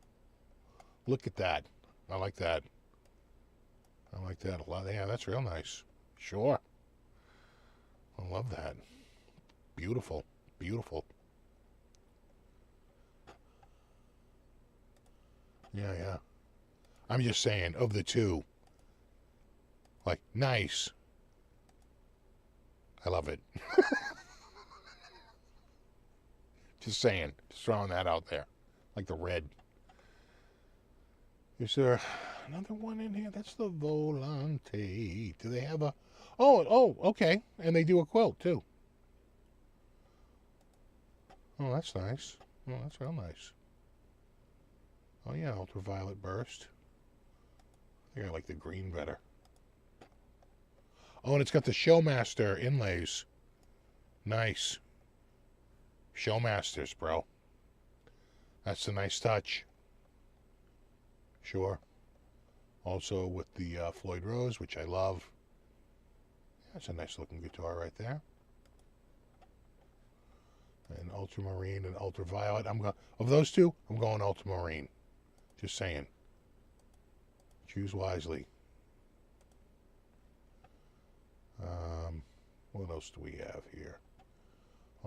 Look at that. I like that. I like that a lot. Yeah, that's real nice. Sure. I love that. Beautiful. Beautiful. Yeah, yeah. I'm just saying, of the two, like, nice. I love it. Just saying. Just throwing that out there. Like the red. Is there another one in here? That's the Volante. Do they have a... Oh, okay. And they do a quilt, too. Oh, that's nice. Oh, that's real nice. Oh, yeah, ultraviolet burst. I think I like the green better. Oh, and it's got the Showmaster inlays. Nice. Showmasters, bro. That's a nice touch. Sure. Also with the Floyd Rose, which I love. That's a nice looking guitar right there. And ultramarine and ultraviolet. Of those two, I'm going ultramarine. Just saying. Choose wisely. What else do we have here?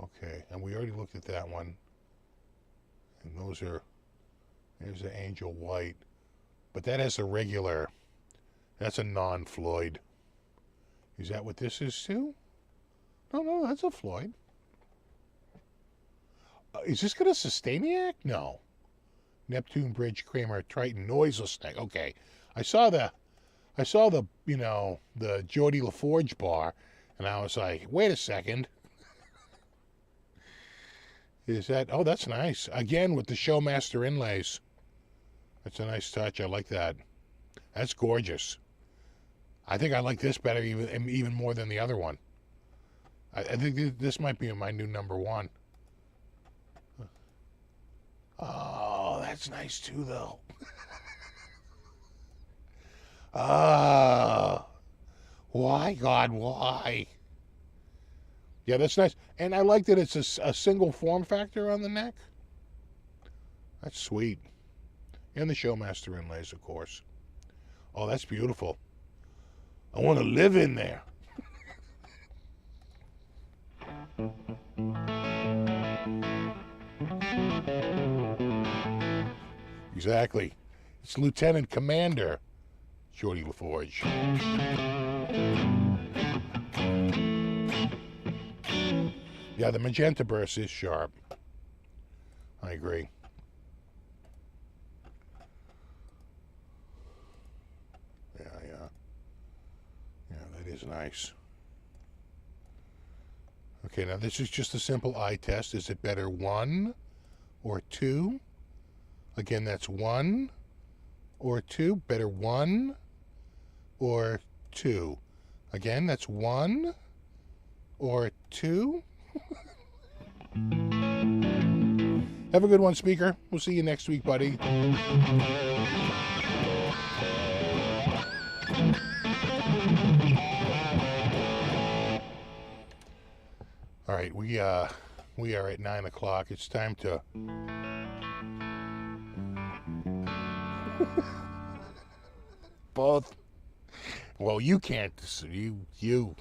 Okay, and we already looked at that one. And there's the Angel White. But that has a regular, that's a non-Floyd. Is that what this is too? No, that's a Floyd. Is this got a Sustainiac? No. Neptune Bridge Kramer Triton noiseless neck. Okay, I saw the the Geordie LaForge bar, and I was like, wait a second. Is that? Oh, that's nice. Again with the Showmaster inlays. That's a nice touch. I like that. That's gorgeous. I think I like this better even more than the other one. I think this might be my new number one. Oh, that's nice too, though. Why, God, why? Yeah, that's nice. And I like that it's a single form factor on the neck. That's sweet. And the Showmaster inlays, of course. Oh, that's beautiful. I want to live in there. Exactly. It's Lieutenant Commander Geordie LaForge. Yeah, the magenta burst is sharp. I agree. Yeah, that is nice. Okay, now this is just a simple eye test. Is it better 1 or 2? Again, that's 1 or 2. Better 1 or 2. Again, that's 1 or 2. Have a good one, speaker. We'll see you next week, buddy. All right, we are at 9 o'clock. It's time to both. Well, you can't. You.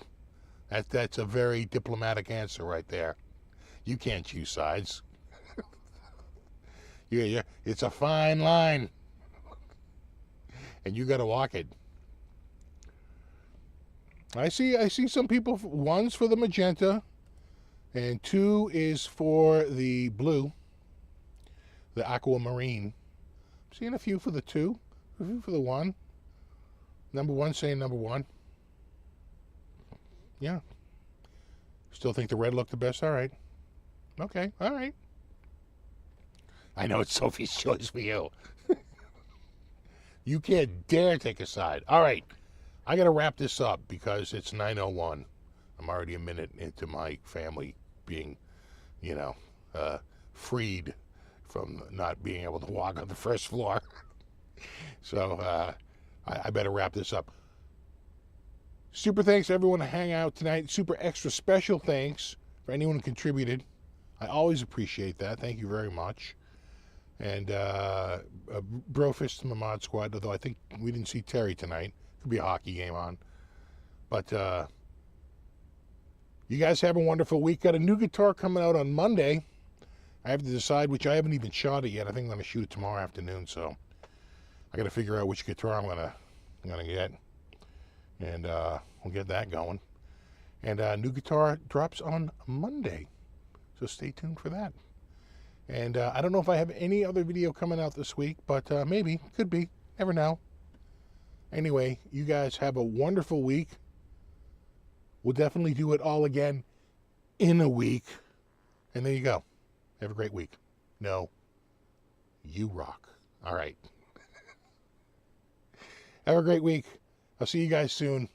That's a very diplomatic answer right there. You can't choose sides. Yeah, it's a fine line, and you got to walk it. I see some people. 1's for the magenta, and 2 is for the blue, the aquamarine. I'm seeing a few for the 2, a few for the 1. Number 1 saying number 1. Yeah. Still think the red looked the best? All right. Okay, all right. I know it's Sophie's choice for you. You can't dare take a side. All right. I got to wrap this up because it's 9:01. I'm already a minute into my family being, freed from not being able to walk on the first floor. So I better wrap this up. Super thanks to everyone to hang out tonight. Super extra special thanks for anyone who contributed. I always appreciate that. Thank you very much. And Brofist to my mod squad, although I think we didn't see Terry tonight. Could be a hockey game on. But you guys have a wonderful week. Got a new guitar coming out on Monday. I have to decide which. I haven't even shot it yet. I think I'm going to shoot it tomorrow afternoon. So I got to figure out which guitar I'm gonna get, and we'll get that going. And new guitar drops on Monday, so stay tuned for that. And I don't know if I have any other video coming out this week, but maybe, could be, never know. Anyway, you guys have a wonderful week. We'll definitely do it all again in a week. And there you go. Have a great week. No, you rock. All right. Have a great week. I'll see you guys soon.